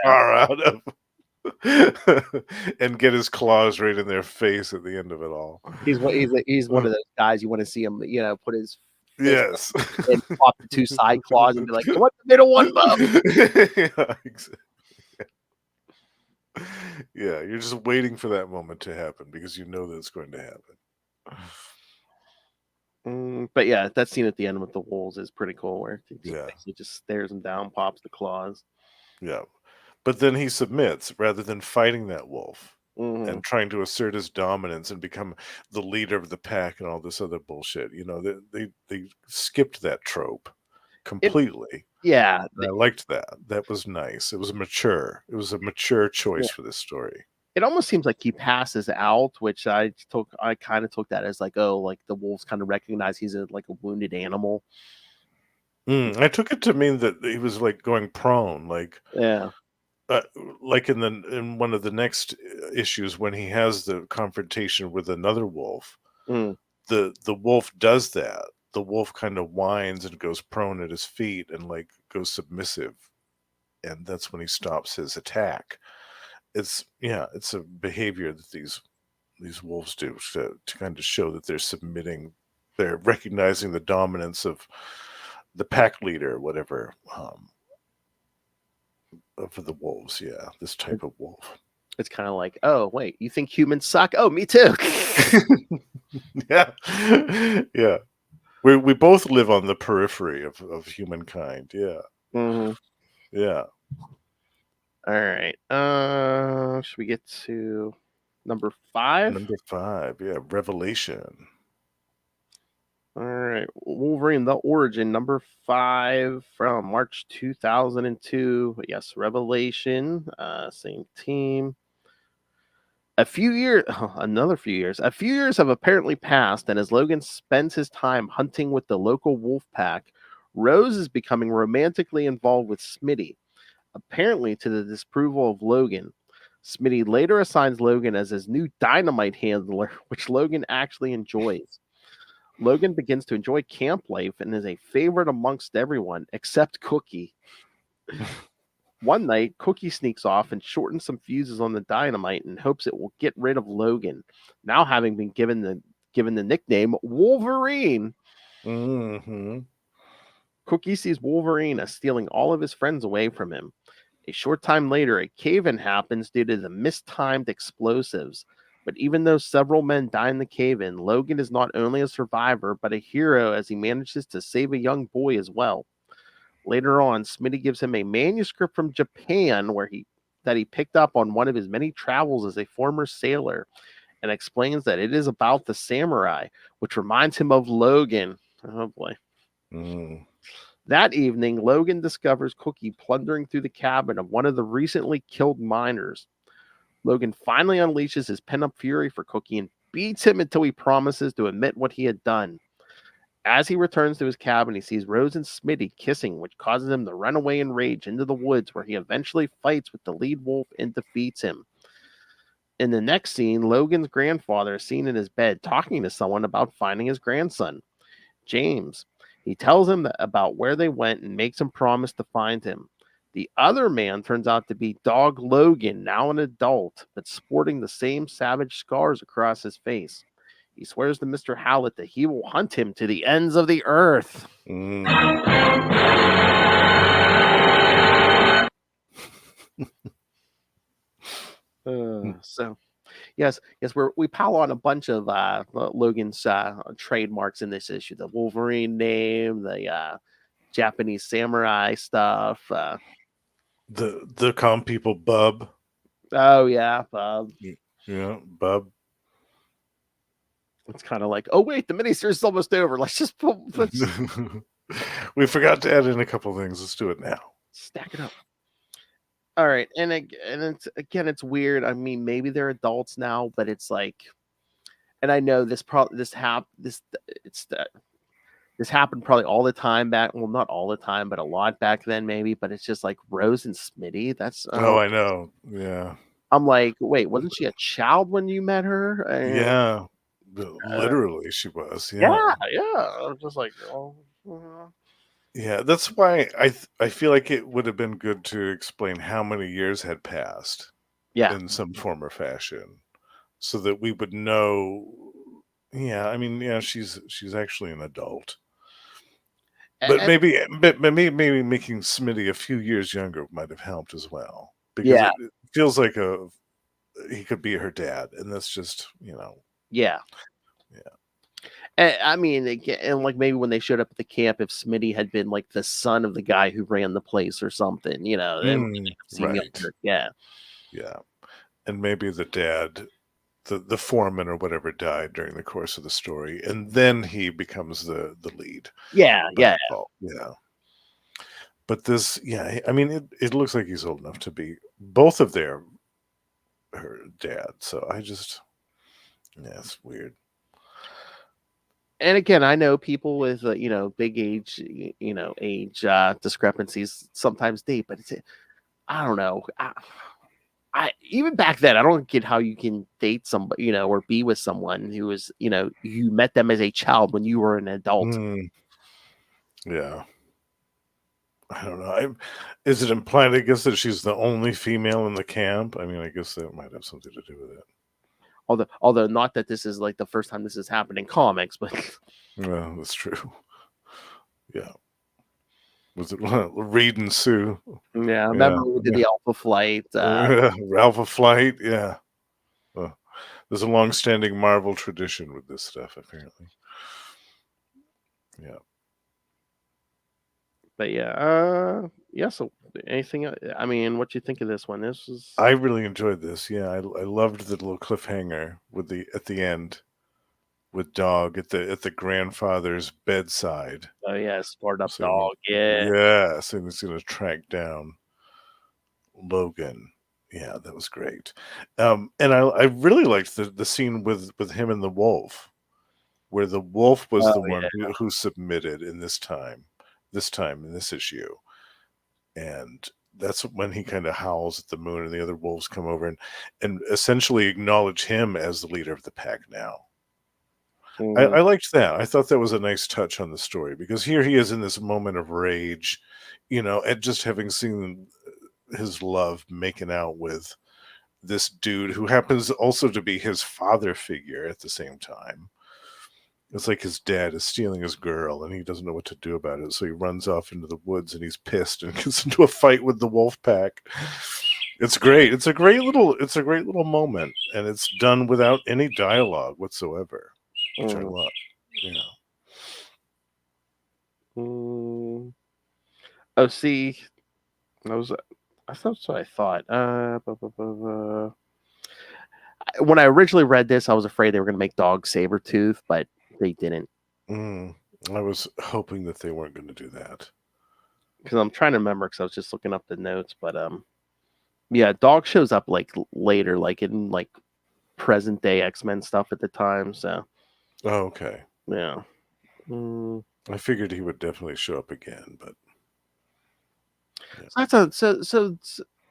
tar out of and get his claws right in their face at the end of it all. He's one of those guys you want to see him, put his yes and pop the two side claws and be like, "What the middle one, love?" Yeah, exactly. Yeah, you're just waiting for that moment to happen because you know that it's going to happen. But yeah, that scene at the end with the wolves is pretty cool, where he just stares him down, pops the claws. Yeah, but then he submits rather than fighting that wolf and trying to assert his dominance and become the leader of the pack and all this other bullshit. They skipped that trope completely. I liked that. That was nice. It was mature. It was a mature choice for this story. It almost seems like he passes out, which I kind of took that as like, oh, like the wolves kind of recognize he's like a wounded animal. I took it to mean that he was like going prone, like like in one of the next issues when he has the confrontation with another wolf. The wolf does that. The wolf kind of whines and goes prone at his feet and like goes submissive, and that's when he stops his attack. It's a behavior that these wolves do to kind of show that they're submitting, they're recognizing the dominance of the pack leader, whatever, for the wolves. Yeah, this type of wolf. It's kind of like, oh wait, you think humans suck? Oh, me too. Yeah. We both live on the periphery of humankind. Yeah. Yeah. All right. Should we get to number 5? Number 5, yeah, Revelation. All right, Wolverine: The Origin, number 5 from March 2002. Yes, Revelation. Same team. A few years have apparently passed, and as Logan spends his time hunting with the local wolf pack, Rose is becoming romantically involved with Smitty, apparently to the disapproval of Logan. Smitty later assigns Logan as his new dynamite handler, which Logan actually enjoys. Logan begins to enjoy camp life and is a favorite amongst everyone except Cookie. One night, Cookie sneaks off and shortens some fuses on the dynamite in hopes it will get rid of Logan, now having been given the nickname Wolverine. Cookie sees Wolverine as stealing all of his friends away from him. A short time later, a cave-in happens due to the mistimed explosives. But even though several men die in the cave-in, Logan is not only a survivor, but a hero as he manages to save a young boy as well. Later on, Smitty gives him a manuscript from Japan that he picked up on one of his many travels as a former sailor, and explains that it is about the samurai, which reminds him of Logan. Oh boy. Mm. That evening, Logan discovers Cookie plundering through the cabin of one of the recently killed miners. Logan finally unleashes his pent-up fury for Cookie and beats him until he promises to admit what he had done. As he returns to his cabin, he sees Rose and Smitty kissing, which causes him to run away in rage into the woods, where he eventually fights with the lead wolf and defeats him. In the next scene, Logan's grandfather is seen in his bed talking to someone about finding his grandson, James. He tells him about where they went and makes him promise to find him. The other man turns out to be Dog Logan, now an adult, but sporting the same savage scars across his face. He swears to Mr. Howlett that he will hunt him to the ends of the earth. Mm. So, yes, we pile on a bunch of Logan's trademarks in this issue: the Wolverine name, the Japanese samurai stuff. The calm people, Bub. Oh yeah, Yeah, Bub. it's kind of like, oh wait, the miniseries is almost over. Let's We forgot to add in a couple things. Let's do it now. stack it up. All right, and it's weird. I mean, maybe they're adults now, but it's like, and I know this happened probably all the time back. Well, not all the time, but a lot back then, maybe. But it's just like Rose and Smitty. That's Oh, I know. Yeah. I'm like, wait, wasn't she a child when you met her? Yeah. Literally, she was. Yeah. I'm just like, oh. Yeah, that's why I feel like it would have been good to explain how many years had passed Yeah, in some form or fashion, so that we would know. Yeah, I mean, yeah, she's actually an adult, but and, maybe making Smitty a few years younger might have helped as well, because yeah, it feels like he could be her dad, and that's just yeah. I mean, and like maybe when they showed up at the camp, if Smitty had been like the son of the guy who ran the place or something, they would have seen right, younger. Yeah, yeah, and maybe the dad, the foreman or whatever, died during the course of the story, and then he becomes the lead. yeah. Yeah. But this, yeah, I mean, it looks like he's old enough to be both of her dad. So it's weird. And again, I know people with big age, age discrepancies sometimes date, but I don't know. I even back then, I don't get how you can date somebody, or be with someone who is, you met them as a child when you were an adult. Yeah. I don't know. Is it implied, I guess, that she's the only female in the camp? I mean, I guess that might have something to do with it. Although not that this is like the first time this has happened in comics, but well, that's true. Yeah. Was it Reed and Sue? yeah, I remember we did the Alpha Flight. Alpha Flight, yeah. There's a long-standing Marvel tradition with this stuff, apparently. Yeah. But yeah. So anything? I mean, what you think of this one? This is. I really enjoyed this. Yeah, I loved the little cliffhanger at the end with Dog at the grandfather's bedside. Oh yeah, sparred up So, Dog. Yeah. Yeah, so he's going to track down Logan. Yeah, that was great. And I really liked the scene with him and the wolf, where the wolf was the one who submitted in this time in this issue. And that's when he kind of howls at the moon, and the other wolves come over and essentially acknowledge him as the leader of the pack now. I liked that. I thought that was a nice touch on the story, because here he is in this moment of rage, at just having seen his love making out with this dude who happens also to be his father figure at the same time. It's like his dad is stealing his girl and he doesn't know what to do about it. So he runs off into the woods and he's pissed and gets into a fight with the wolf pack. It's great. It's a great little moment, and it's done without any dialogue whatsoever, which I love. Yeah. Oh, see, that's what I thought. When I originally read this, I was afraid they were going to make Dog Sabretooth, but they didn't. I was hoping that they weren't going to do that. Because I'm trying to remember, because I was just looking up the notes, but yeah, Dog shows up like later, like in like present day X-Men stuff at the time. So, Oh, okay. yeah. I figured he would definitely show up again, but yeah.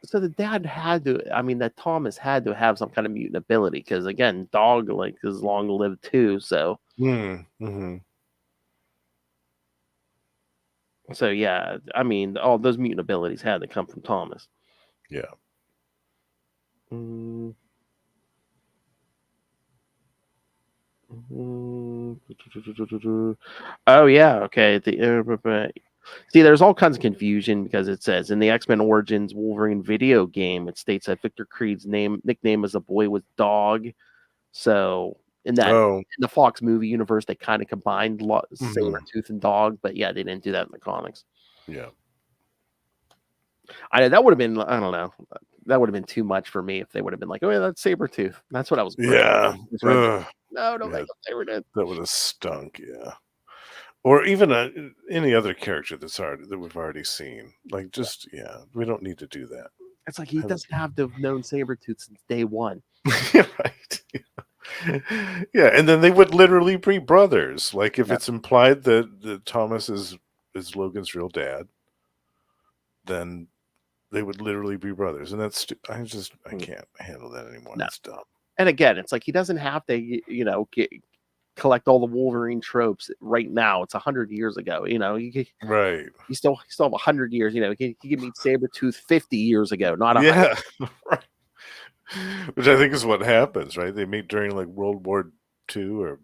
So the dad had to. I mean, that Thomas had to have some kind of mutant ability, because again, Dog like is long lived too. So, so yeah, I mean, all those mutant abilities had to come from Thomas. Yeah. Oh yeah, okay. See, there's all kinds of confusion, because it says in the X-Men Origins Wolverine video game, it states that Victor Creed's nickname as a boy was Dog. So in the Fox movie universe, they kind of combined Sabretooth and Dog, but yeah, they didn't do that in the comics. Yeah. That would have been, I don't know, that would have been too much for me if they would have been like, oh yeah, that's Sabretooth. That's what I was. Yeah. No, don't make them Sabretooth. That would have stunk. Yeah. Or even any other character that we've already seen. Like, just we don't need to do that. It's like he doesn't have to have known Sabretooth since day one. Right. Yeah, and then they would literally be brothers. Like, if it's implied that Thomas is Logan's real dad, then they would literally be brothers. And that's I can't handle that anymore. No. That's dumb. And again, it's like he doesn't have to, collect all the Wolverine tropes right now. It's 100 years ago. Right. You still have 100 years. He could meet Sabretooth 50 years ago, not 100. Yeah. Right. Which I think is what happens, right? They meet during like World War II, or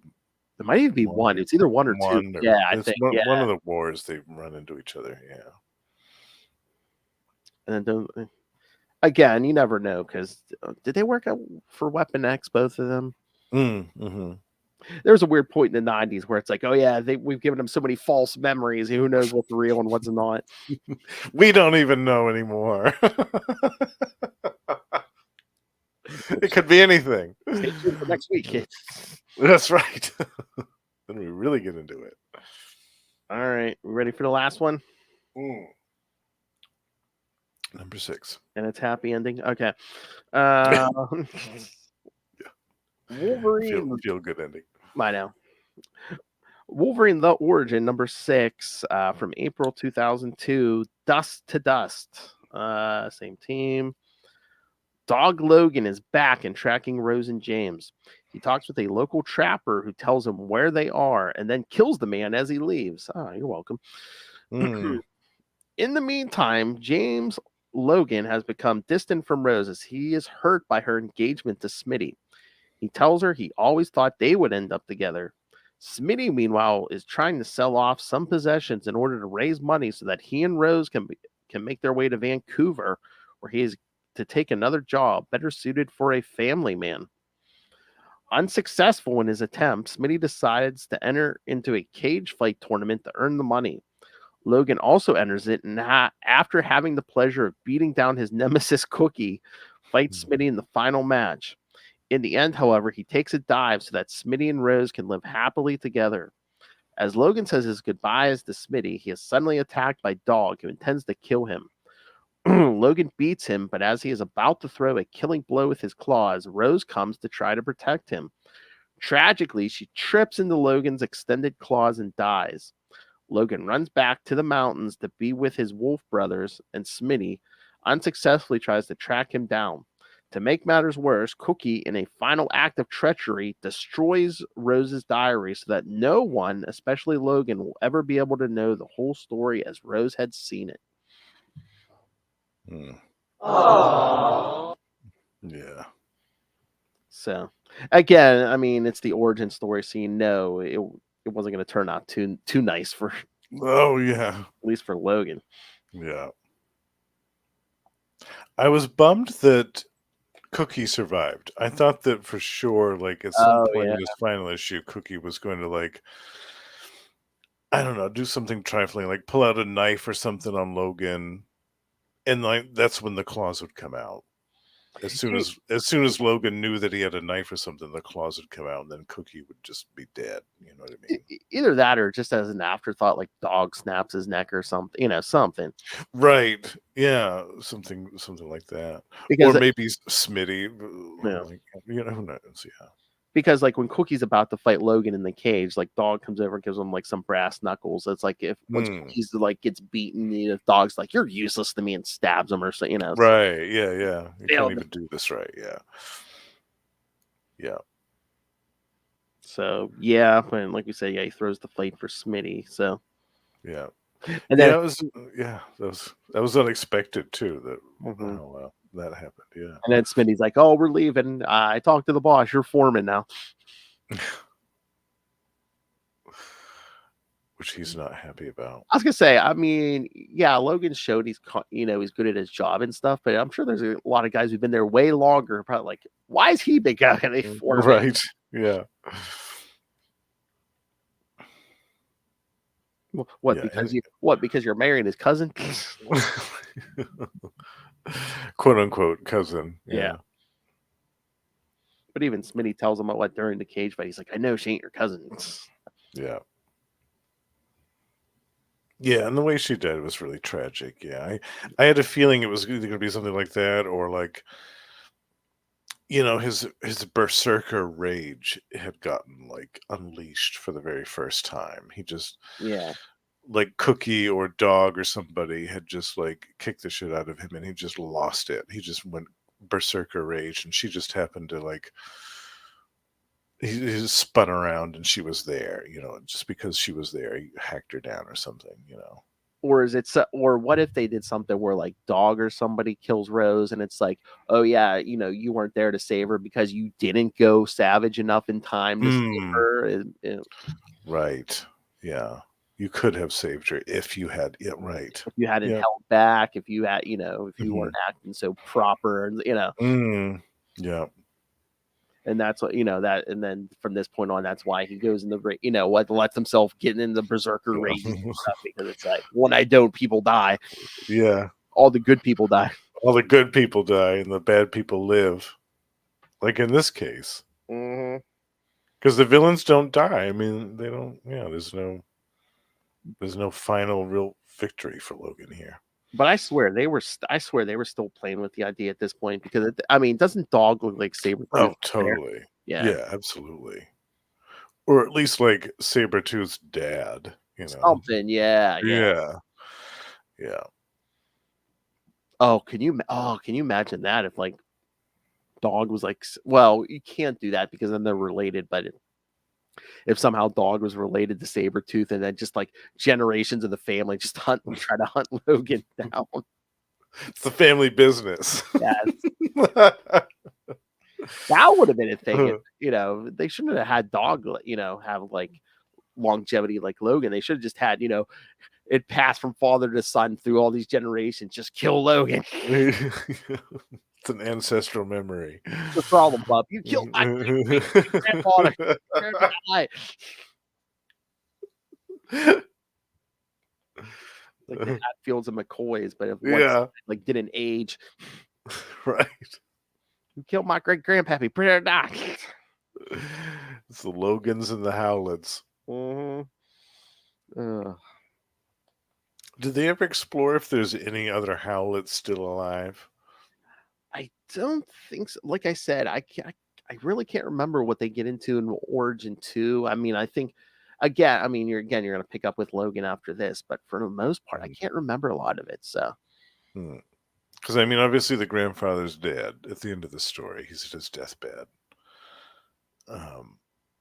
it might even be one. It's either one or two. Yeah, I think one of the wars they run into each other. Yeah. And then again, you never know, because did they work out for Weapon X, both of them? There was a weird point in the 90s where it's like, oh yeah, we've given them so many false memories. Who knows what's real and what's not? We don't even know anymore. It could be anything. Stay tuned for next week, kids. That's right. Then we really get into it. All right, we ready for the last one? Number 6. And it's happy ending. Okay. Wolverine. Feel good ending. I know. Wolverine: The Origin, number 6, from April 2002. Dust to Dust. Same team. Dog Logan is back and tracking Rose and James. He talks with a local trapper who tells him where they are and then kills the man as he leaves. Ah, you're welcome. In the meantime, James Logan has become distant from Rose as he is hurt by her engagement to Smitty. He tells her he always thought they would end up together. Smitty, meanwhile, is trying to sell off some possessions in order to raise money so that he and Rose can make their way to Vancouver, where he is to take another job better suited for a family man. Unsuccessful in his attempt, Smitty decides to enter into a cage fight tournament to earn the money. Logan also enters it, and after having the pleasure of beating down his nemesis Cookie, fights Smitty in the final match. In the end, however, he takes a dive so that Smitty and Rose can live happily together. As Logan says his goodbyes to Smitty, he is suddenly attacked by Dog, who intends to kill him. Logan beats him, but as he is about to throw a killing blow with his claws, Rose comes to try to protect him. Tragically, she trips into Logan's extended claws and dies. Logan runs back to the mountains to be with his wolf brothers, and Smitty unsuccessfully tries to track him down. To make matters worse, Cookie, in a final act of treachery, destroys Rose's diary so that no one, especially Logan, will ever be able to know the whole story as Rose had seen it. Yeah. So, again, I mean, it's the origin story, so it wasn't going to turn out too nice for. Oh yeah. At least for Logan. Yeah. I was bummed that Cookie survived. I thought that for sure, like at some Oh point yeah. in this final issue, Cookie was going to like, I don't know, do something trifling, like pull out a knife or something on Logan, and like that's when the claws would come out. As soon as Logan knew that he had a knife or something, the claws would come out, and then Cookie would just be dead. You know what I mean? Either that or just as an afterthought, like dog snaps his neck or something, something. Right? Yeah, something like that, or Because maybe Smitty. yeah. Like, who knows? Yeah. Because like when Cookie's about to fight Logan in the cage, like Dog comes over and gives him like some brass knuckles. It's like if once Cookie's like gets beaten, Dog's like, "You're useless to me," and stabs him or so. Right? Yeah. You Failed. can't even do this right. Yeah. So yeah, and like we say, yeah, he throws the fight for Smitty. So Yeah. and then That was unexpected too. That Mhm. how that happened. Yeah. and then Smitty's like, "Oh, we're leaving. I talked to the boss. You're foreman now." Which he's not happy about. I was gonna say, I mean, yeah, Logan showed he's he's good at his job and stuff, but I'm sure there's a lot of guys who've been there way longer. Probably like, why is he big guy? They foreman? Right. Yeah. What? Yeah, Because you're marrying his cousin? quote unquote cousin. Yeah. But even Smitty tells him what during the cage fight. He's like, "I know she ain't your cousin." Yeah. Yeah, and the way she died was really tragic. Yeah, I had a feeling it was either going to be something like that, or like, his berserker rage had gotten like unleashed for the very first time. He just Yeah. like Cookie or Dog or somebody had just like kicked the shit out of him, and he just lost it. He just went berserker rage, and she just happened to like he just spun around, and she was there. Just because she was there, he hacked her down or something. Or is it? Or what if they did something where like Dog or somebody kills Rose, and it's like, oh yeah, you weren't there to save her because you didn't go savage enough in time to save her. Right. Yeah. You could have saved her if you had. Yeah. Right. If you hadn't Yeah. held back, if you had, if you weren't acting so proper, and Yeah. and that's what that, and then from this point on, that's why he goes in the lets himself get in the berserker rage and stuff, because it's like, when I don't, people die. Yeah. All the good people die. All the good people die, and the bad people live. Like in this case, because the villains don't die. I mean, they don't. Yeah. There's no final real victory for Logan here. But I swear they were still playing with the idea at this point, because doesn't Dog look like Sabretooth? Oh, totally. Yeah, absolutely. Or at least like Sabretooth's dad, Something, yeah. Oh, can you imagine that if like Dog was like, well, you can't do that because then they're related, but if somehow Dog was related to Sabretooth, and then just like generations of the family just try to hunt Logan down. It's the family business. Yes. That would have been a thing. They shouldn't have had Dog, have like longevity like Logan. They should have just had, it passed from father to son through all these generations. Just kill Logan. It's an ancestral memory. The problem, Bob. You killed my grandfather. You're gonna die. Like the Hatfields and McCoys, but if one like didn't age. Right. You killed my great grandpappy. Prepare to die. It's the Logans and the Howletts. Did they ever explore if there's any other Howletts still alive? I don't think so. Like I said, I really can't remember what they get into in Origin 2. I mean, I think you're going to pick up with Logan after this, but for the most part, I can't remember a lot of it. So, because I mean, obviously the grandfather's dead at the end of the story. He's at his deathbed,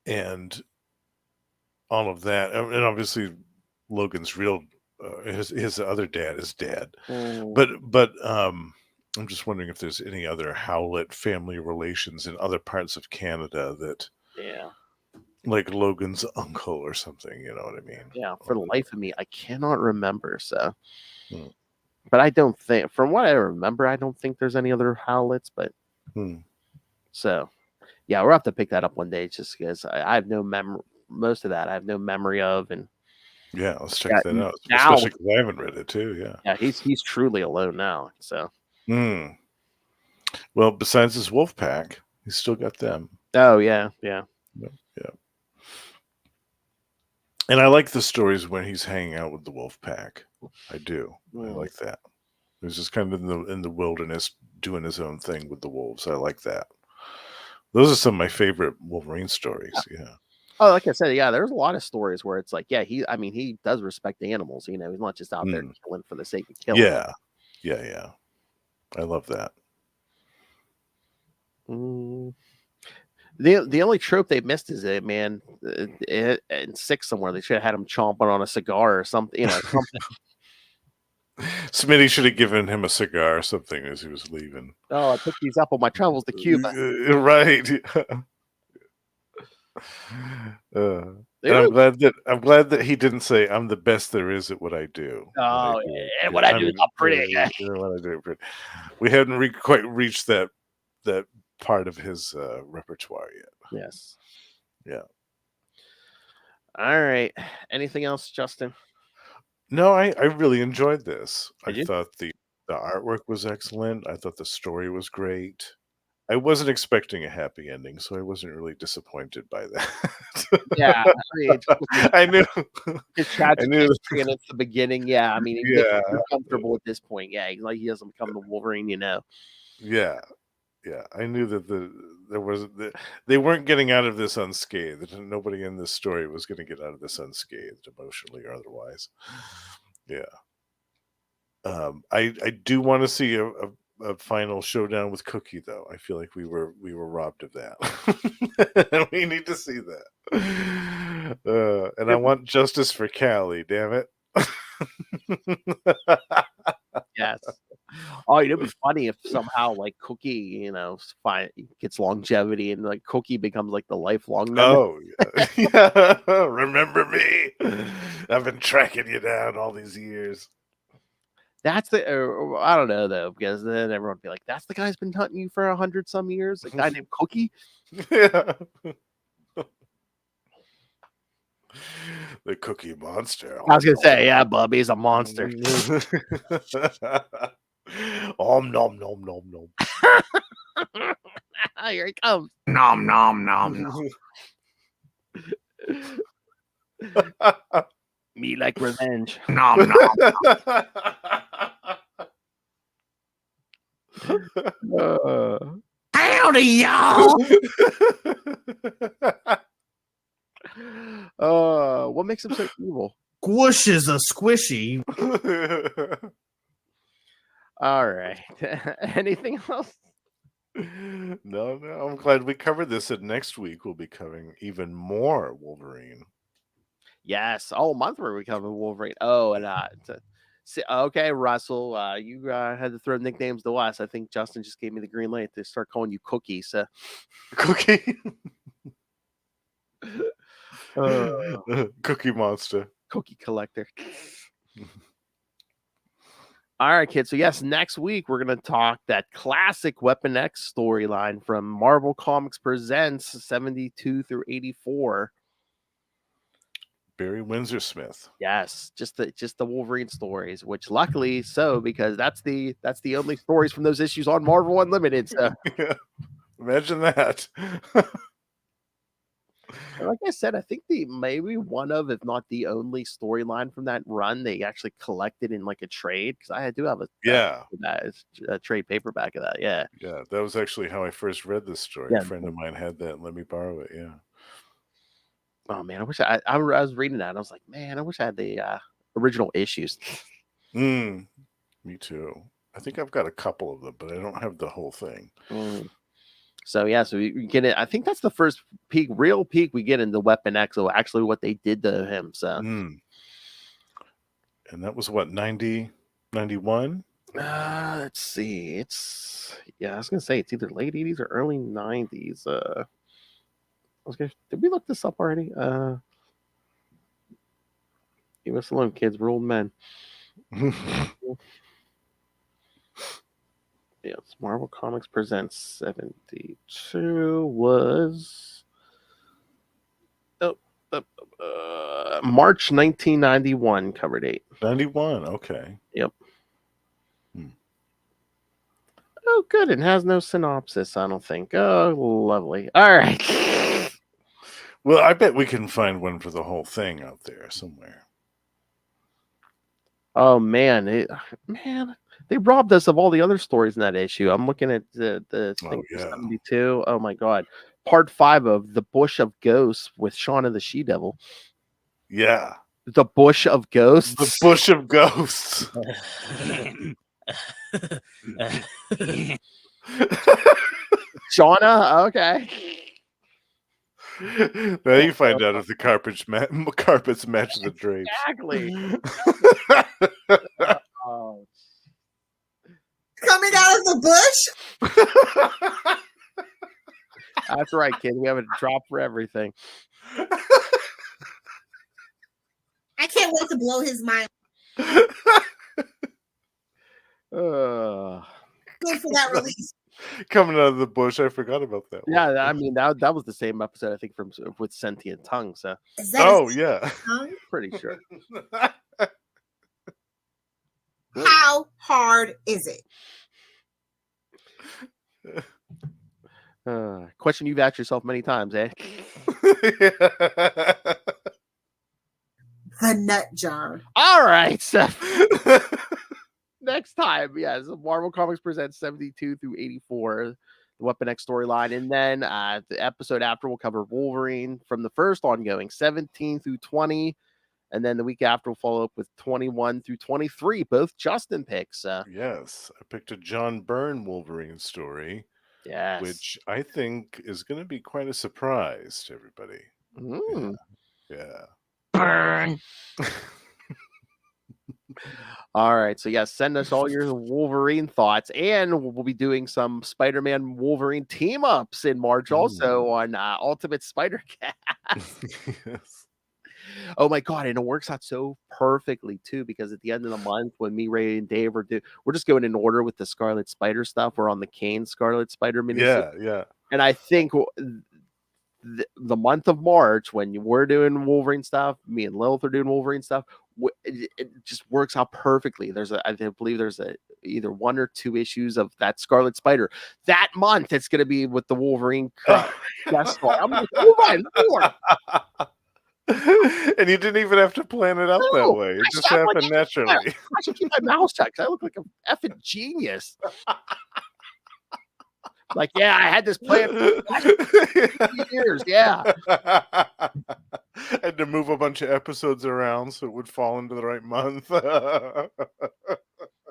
and all of that, and obviously Logan's real his other dad is dead, but I'm just wondering if there's any other Howlett family relations in other parts of Canada that, like Logan's uncle or something. You know what I mean? Yeah. For the life of me, I cannot remember. So, But I don't think, from what I remember, I don't think there's any other Howlets. But so, yeah, we'll have to pick that up one day just because I have no memory. Most of that I have no memory of. And yeah, let's check that out. now, Especially because I haven't read it too. Yeah. Yeah, he's truly alone now. So. Well, besides his wolf pack, he's still got them. Oh yeah. Yeah. And I like the stories when he's hanging out with the wolf pack. I do. I like that. He's just kind of in the wilderness doing his own thing with the wolves. I like that. Those are some of my favorite Wolverine stories. Yeah. Oh, like I said, yeah, there's a lot of stories where it's like, yeah, he does respect the animals. You know, he's not just out there killing for the sake of killing. Yeah. I love that. The only trope they missed is it, man. In 6 somewhere, they should have had him chomping on a cigar or something. You know, something. Smitty should have given him a cigar or something as he was leaving. Oh, I picked these up on my travels to Cuba. Right. And I'm glad that he didn't say, "I'm the best there is at what I do." Oh, and what I do is not pretty. We haven't quite reached that part of his repertoire yet. Yes. Yeah. All right. Anything else, Justin? No, I really enjoyed this. Did I you? thought the artwork was excellent. I thought the story was great. I wasn't expecting a happy ending, so I wasn't really disappointed by that. Yeah, I mean, I knew. His tragic history and it's the beginning. Yeah, I mean, Yeah, you're comfortable at this point. Yeah, like he doesn't become the Wolverine, you know. Yeah. I knew that they weren't getting out of this unscathed. Nobody in this story was going to get out of this unscathed, emotionally or otherwise. Yeah. I do want to see a final showdown with Cookie, though. I feel like we were robbed of that. We need to see that. And I want justice for Callie. Damn it. Yes. Oh, it'd be funny if somehow like Cookie, you know, gets longevity and like Cookie becomes like the lifelong member. Oh, yeah. Remember me? I've been tracking you down all these years. That's I don't know though, because then everyone would be like, "That's the guy's been hunting you for 100 some years." A guy named Cookie. Yeah. The Cookie Monster. I was gonna say, yeah, Bubby's a monster. Om nom nom nom nom. Here he comes. Nom nom nom nom. Me like revenge. Nom nom. Howdy, y'all. What makes him so evil? Squish is a squishy. All right. Anything else? No. I'm glad we covered this. And next week we'll be covering even more Wolverine. Yes. Oh, a month where we cover Wolverine. Oh, and okay, Russell, you had to throw nicknames to us. I think Justin just gave me the green light to start calling you Cookie. So, Cookie. Cookie Monster. Cookie Collector. All right, kids. So yes, next week we're gonna talk that classic Weapon X storyline from Marvel Comics Presents 72 through 84. Barry Windsor Smith. Yes, just the Wolverine stories, which luckily so because that's the only stories from those issues on Marvel Unlimited. So Yeah. Imagine that. like I said, I think maybe one of, if not the only storyline from that run they actually collected in like a trade, because I do have a trade paperback of that. Yeah, that was actually how I first read this story. Yeah. A friend of mine had that and let me borrow it. Yeah. Oh man, I wish I was reading that and I was like, man, I wish I had the original issues. Me too. I think I've got a couple of them, but I don't have the whole thing. So yeah, so we get it. I think that's the first real peak we get into Weapon X. So actually, what they did to him. So, and that was what 90, 91. Let's see. I was gonna say it's either late 80s or early 90s. Did we look this up already? Leave us alone, kids. We're old men. Yes, Marvel Comics Presents 72 was March 1991 cover date. 91. Okay. Yep. Hmm. Oh, good. It has no synopsis, I don't think. Oh, lovely. All right. Well, I bet we can find one for the whole thing out there somewhere. Oh, man. They robbed us of all the other stories in that issue. I'm looking at the thing for 72. Oh, my God. Part 5 of The Bush of Ghosts with Shaun of the She-Devil. Yeah. The Bush of Ghosts? The Bush of Ghosts. Shauna? Okay. Now you find out if the carpets match the drapes. Exactly. Oh. Coming out of the bush? That's right, kid. We have a drop for everything. I can't wait to blow his mind. Good for that release. Coming out of the bush, I forgot about that. Yeah, one. I mean that was the same episode I think from with Sentient Tongue. So Is that Oh his yeah. tongue? pretty sure. How hard is it? Question you've asked yourself many times, eh? The nut jar. All right. So next time, yes, Marvel Comics Presents 72 through 84, the Weapon X storyline, and then the episode after will cover Wolverine from the first ongoing 17 through 20, and then the week after we'll follow up with 21 through 23, both Justin picks. Yes, I picked a John Byrne Wolverine story, Yes, which I think is going to be quite a surprise to everybody. Mm. Yeah. Burn. All right, so yes, send us all your Wolverine thoughts, and we'll be doing some Spider-Man Wolverine team ups in March, also on Ultimate Spider-Cast. Yes. Oh my God, and it works out so perfectly too, because at the end of the month, when me, Ray, and Dave we're just going in order with the Scarlet Spider stuff. We're on the Kane Scarlet Spider mini. Yeah. And I think the month of March, when we're doing Wolverine stuff, me and Lilith are doing Wolverine stuff, it just works out perfectly. I believe there's either 1 or 2 issues of that Scarlet Spider that month. It's going to be with the Wolverine guest star. I'm like, oh my Lord. And you didn't even have to plan it out that No, way. It I just sound like happened naturally. I should keep my mouth shut because I look like an effing genius. Like, yeah, I had this plan for years. Yeah. Had to move a bunch of episodes around so it would fall into the right month.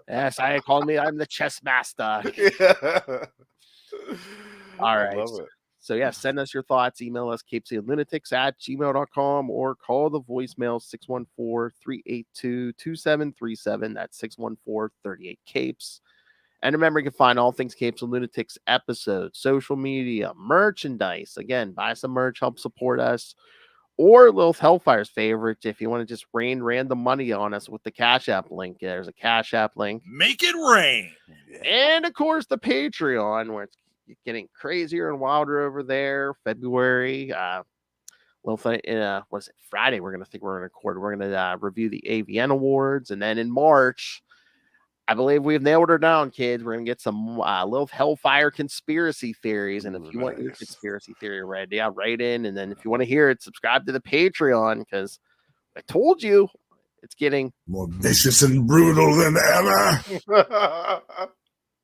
Yes, I'm the chess master. Yeah. All right. I love it. So yeah, send us your thoughts. Email us CapesandLunatics@gmail.com or call the voicemail 614-382-2737. That's 614-38-CAPES. And remember, you can find all things Capes and Lunatics episodes, social media, merchandise. Again, buy some merch, help support us. Or Lilith Hellfire's favorite, if you want to just rain random money on us with the Cash App link. There's a Cash App link. Make it rain. And of course, the Patreon, where it's getting crazier and wilder over there. February, what is it? Friday, we're going to review the AVN Awards. And then in March, I believe we've nailed her down, kids. We're going to get some Lilith Hellfire conspiracy theories. And if you want your conspiracy theory read, write in. And then if you want to hear it, subscribe to the Patreon, because I told you it's getting more vicious and brutal than ever.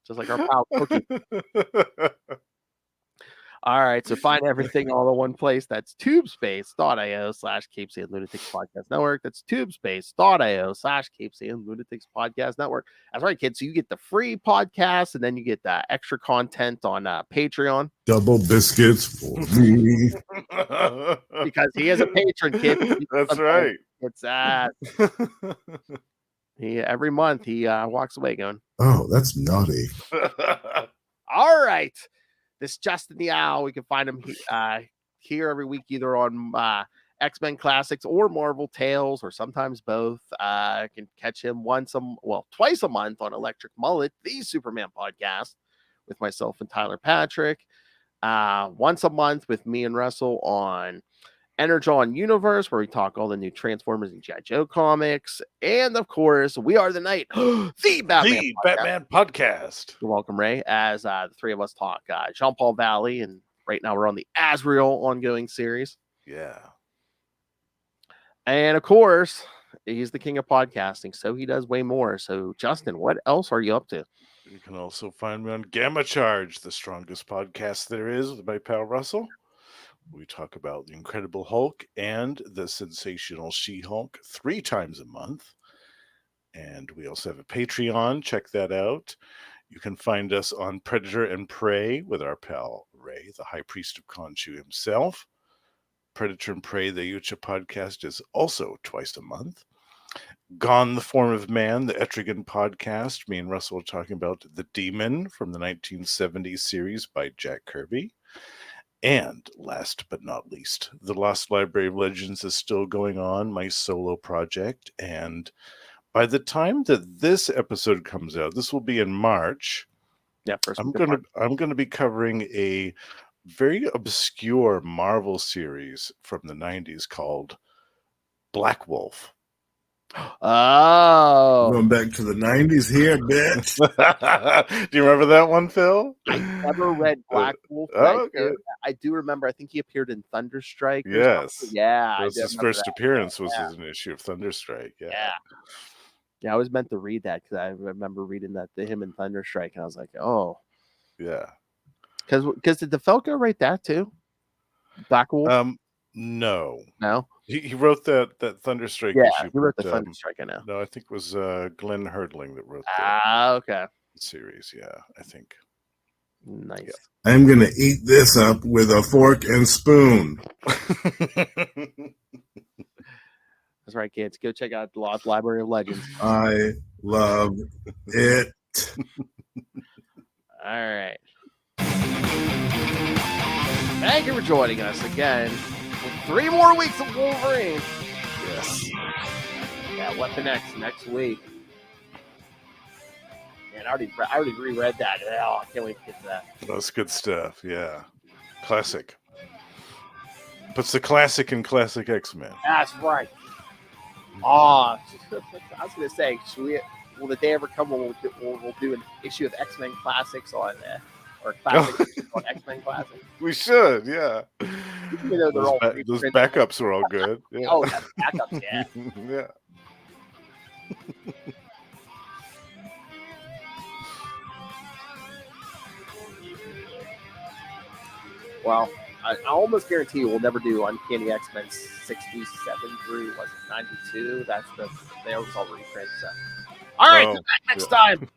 just like our pal Cookie. All right, so find everything all in one place. That's tubespace.io/CapesandLunatics Podcast Network. That's tubespace.io/CapesandLunatics Podcast Network. That's right, kids. So you get the free podcast, and then you get the extra content on Patreon. Double biscuits for me. Because he is a patron, kid. That's right. It's every month he walks away going, Oh, that's naughty. all right. This Justin the Owl. We can find him here every week, either on X-Men classics or Marvel Tales, or sometimes both. You can catch him twice a month on Electric Mullet, the Superman podcast, with myself and Tyler Patrick. Once a month with me and Russell on Energon Universe, where we talk all the new Transformers and G.I. Joe comics. And of course, We Are the Night, the Batman podcast. You're welcome, Ray, as the three of us talk Jean-Paul Valley, and right now we're on the Azrael ongoing series. Yeah. And of course, he's the king of podcasting, so he does way more. So, Justin, what else are you up to? You can also find me on Gamma Charge, the strongest podcast there is, with my pal Russell. We talk about the Incredible Hulk and the sensational She-Hulk 3 times a month. And we also have a Patreon. Check that out. You can find us on Predator and Prey with our pal Ray, the High Priest of Khonshu himself. Predator and Prey, the Yucha podcast, is also twice a month. Gone the Form of Man, the Etrigan podcast. Me and Russell are talking about The Demon from the 1970s series by Jack Kirby. And last but not least, The Lost Library of Legends is still going on, my solo project. And by the time that this episode comes out, this will be in March. Yeah, first I'm gonna be covering a very obscure Marvel series from the 90s called Black Wolf. Oh, Going back to the 90s here, bitch. Do you remember that one, Phil? I never read Black Wolf. Oh, okay. I do remember. I think he appeared in Thunderstrike. Yes. Yeah. That was his first appearance was as an issue of Thunderstrike. Yeah, I was meant to read that because I remember reading that to him in Thunderstrike, and I was like, oh. Yeah. Because did DeFalco write that too? Black Wolf? No. No? He wrote that Thunderstrike Yeah, issue. he wrote the but, Thunderstrike, I know. No, I think it was Glenn Herdling that wrote Okay. the series. Yeah, I think. Nice. Yeah. I'm going to eat this up with a fork and spoon. That's right, kids. Go check out the Lost Library of Legends. I love it. All right. Thank you for joining us again for 3 more weeks of Wolverine. Yes. Yeah, what the next week? Man, I already reread that. Oh, I can't wait to get to that. That's good stuff. Yeah. Classic. Puts the classic in classic X-Men. That's right. Oh, I was gonna say, will the day ever come when we'll do an issue of X-Men Classics on or classics on X-Men Classics? We should, yeah. Even though they're all those backups are all good. Yeah. Oh, yeah, backups, yeah. Yeah. Well, I almost guarantee you we'll never do Uncanny X-Men 67 through, was it 92? They was all reprints. So. All right, next time.